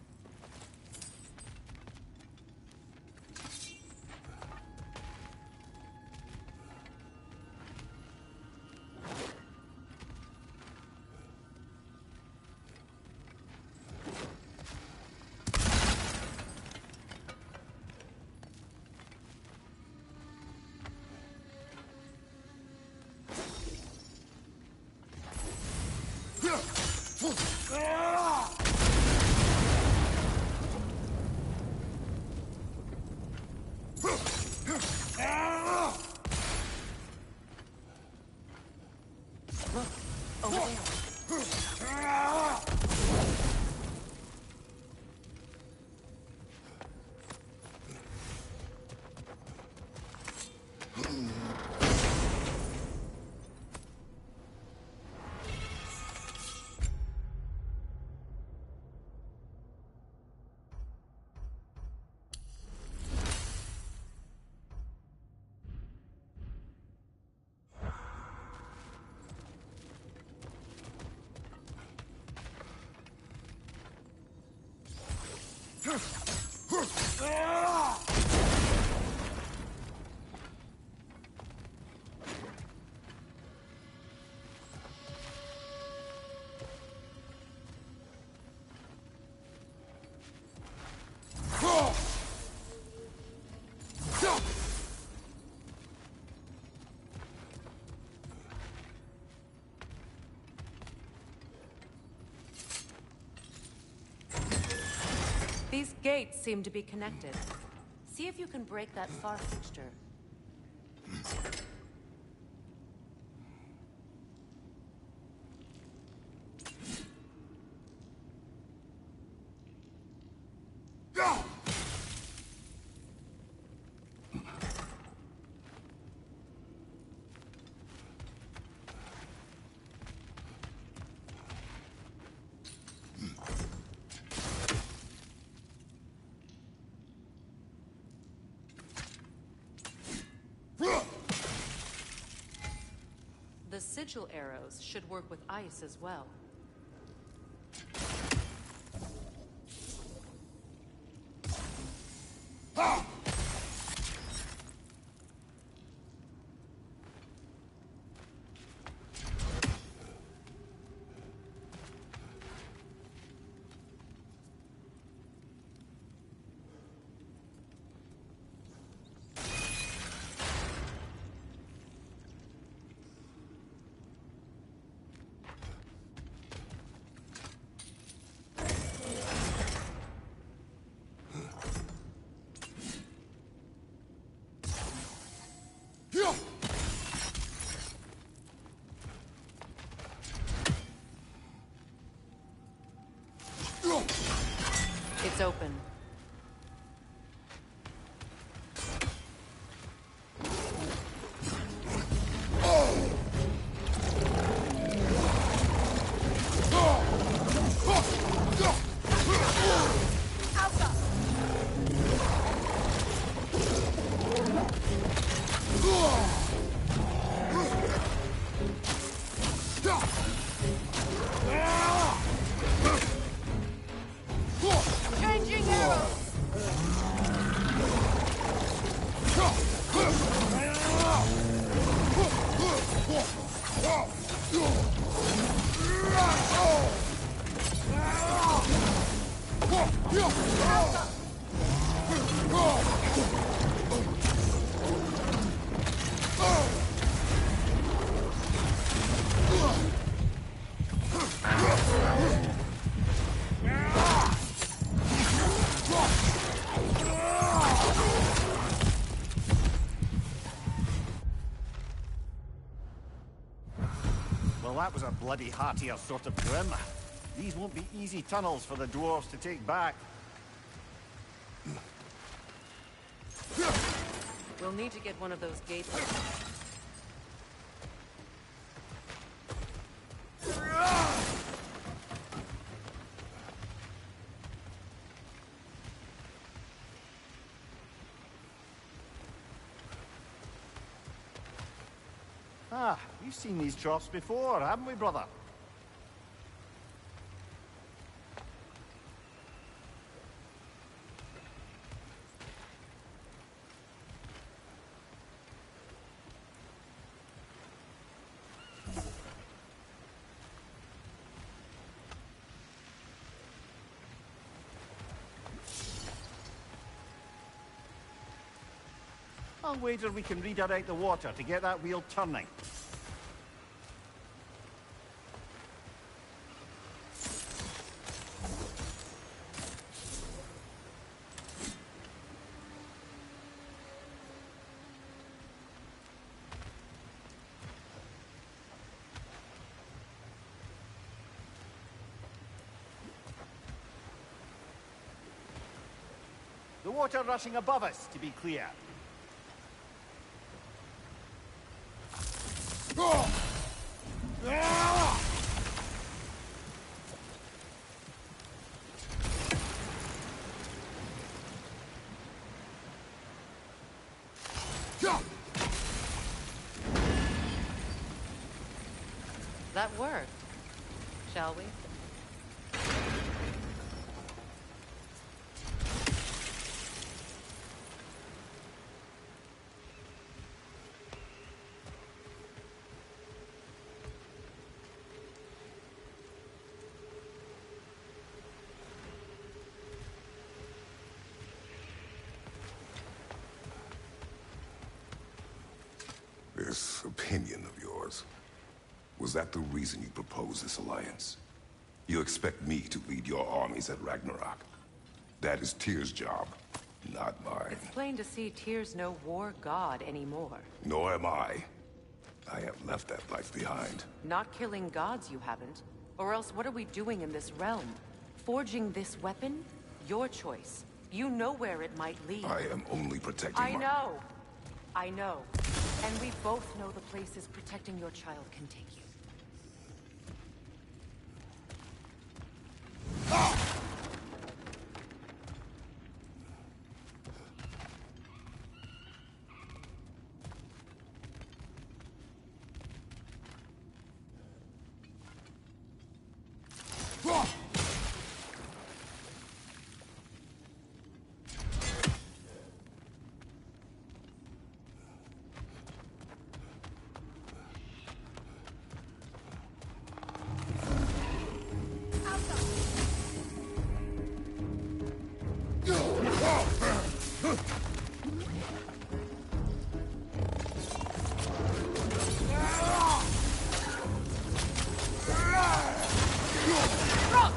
These gates seem to be connected. See if you can break that far fixture. The sigil arrows should work with ice as well. It's open. Changing arrow! Well, that was a bloody heartier sort of grim. These won't be easy tunnels for the dwarves to take back. We'll need to get one of those gates open. Ah, we've seen these troughs before, haven't we, brother? I'll wager we can redirect the water to get that wheel turning. The water rushing above us, to be clear. That worked. Shall we? This opinion of yours, was that the reason you proposed this alliance? You expect me to lead your armies at Ragnarok? That is Tyr's job, not mine. It's plain to see Tyr's no war god anymore. Nor am I. I have left that life behind. Not killing gods, you haven't. Or else what are we doing in this realm? Forging this weapon? Your choice. You know where it might lead. I am only protecting I know. I know. And we both know the places protecting your child can take you. Rock!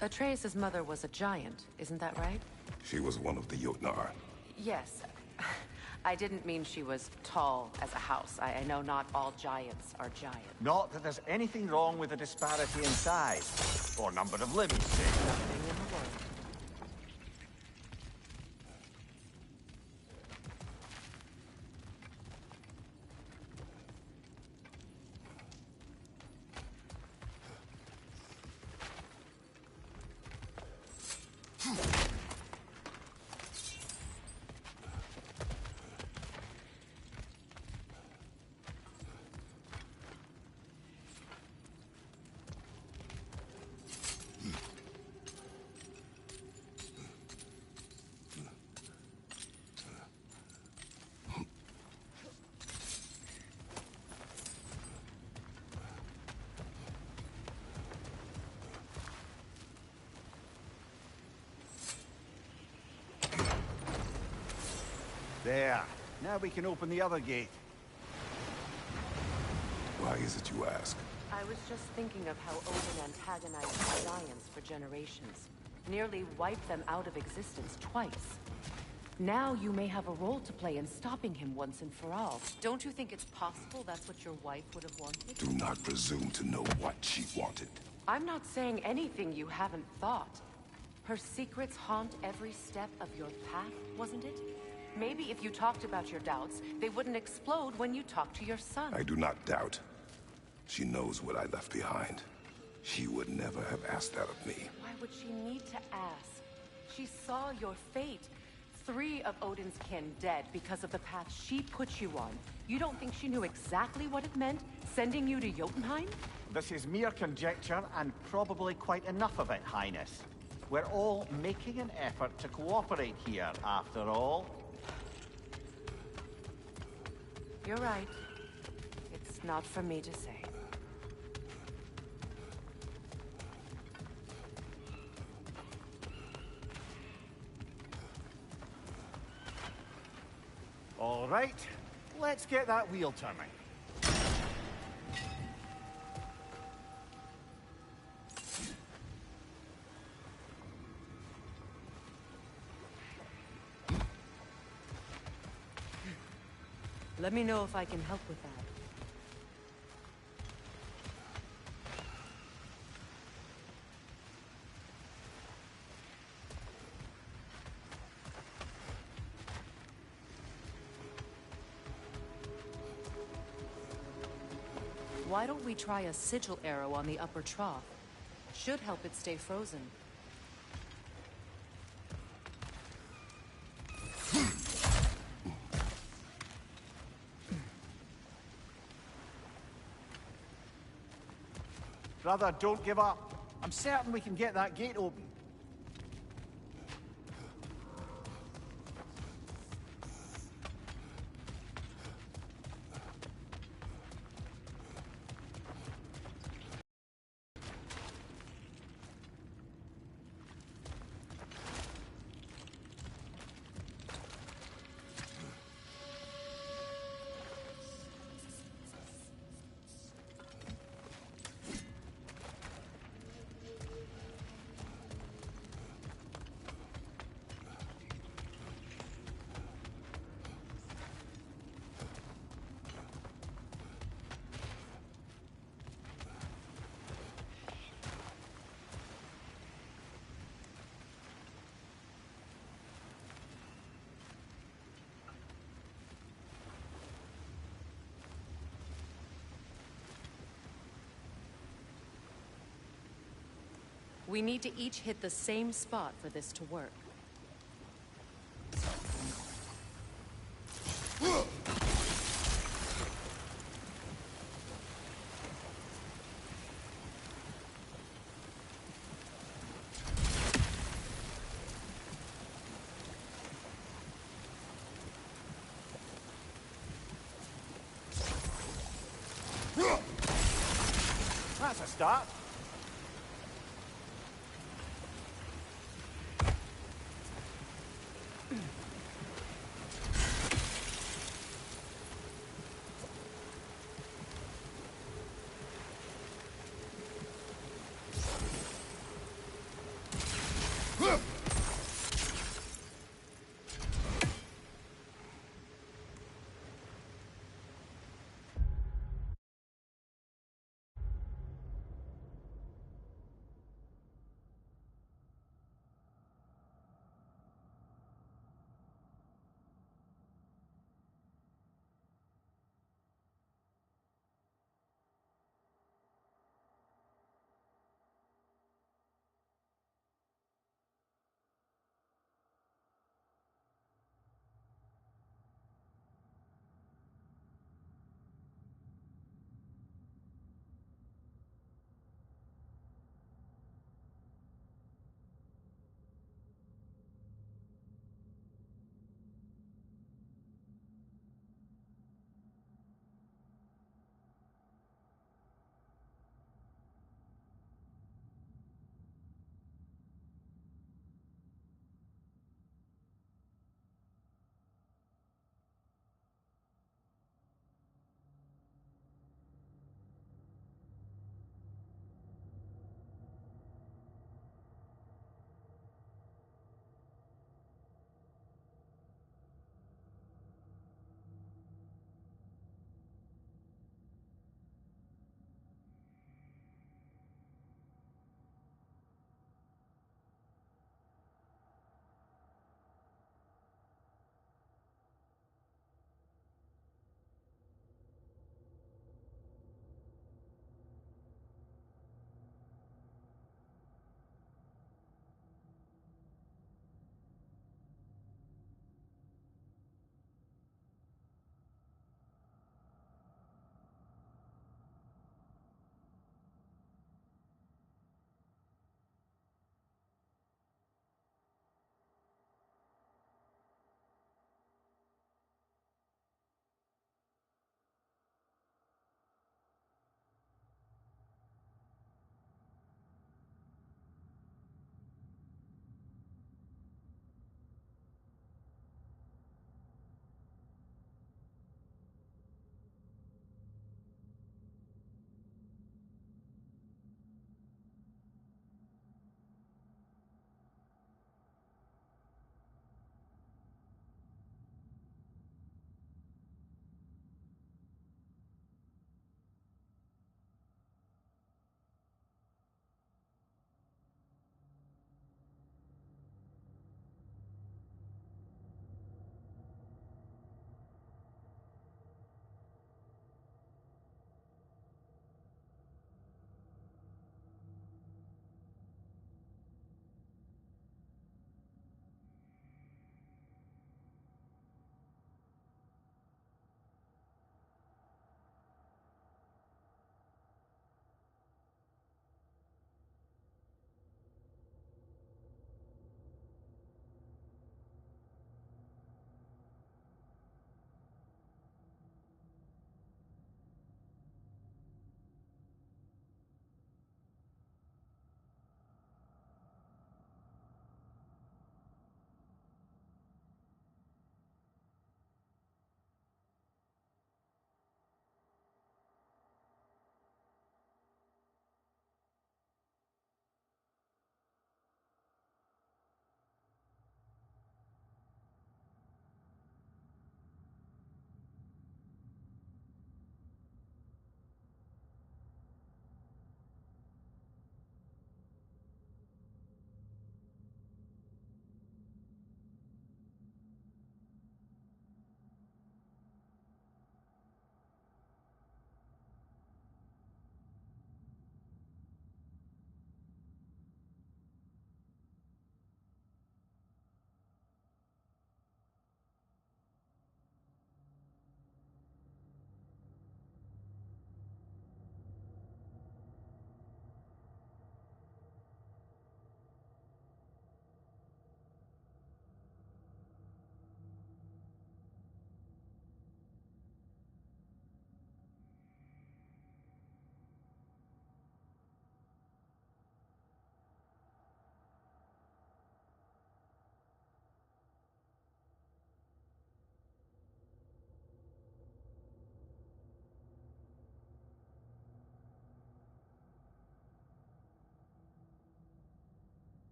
Atreus' mother was a giant, isn't that right? She was one of the Jotnar. Yes. I didn't mean she was tall as a house. I know not all giants are giant. Not that there's anything wrong with the disparity in size, or number of limbs, say. Nothing in the world. There. Now we can open the other gate. Why is it you ask? I was just thinking of how Odin antagonized the giants for generations. Nearly wiped them out of existence twice. Now you may have a role to play in stopping him once and for all. Don't you think it's possible that's what your wife would have wanted? Do not presume to know what she wanted. I'm not saying anything you haven't thought. Her secrets haunt every step of your path, wasn't it? Maybe if you talked about your doubts, they wouldn't explode when you talked to your son. I do not doubt. She knows what I left behind. She would never have asked that of me. Why would she need to ask? She saw your fate. 3 of Odin's kin dead because of the path she put you on. You don't think she knew exactly what it meant, sending you to Jotunheim? This is mere conjecture, and probably quite enough of it, Highness. We're all making an effort to cooperate here, after all. You're right. It's not for me to say. All right, let's get that wheel turning. Let me know if I can help with that. Why don't we try a sigil arrow on the upper trough? Should help it stay frozen. Brother, don't give up. I'm certain we can get that gate open. We need to each hit the same spot for this to work. That's a start.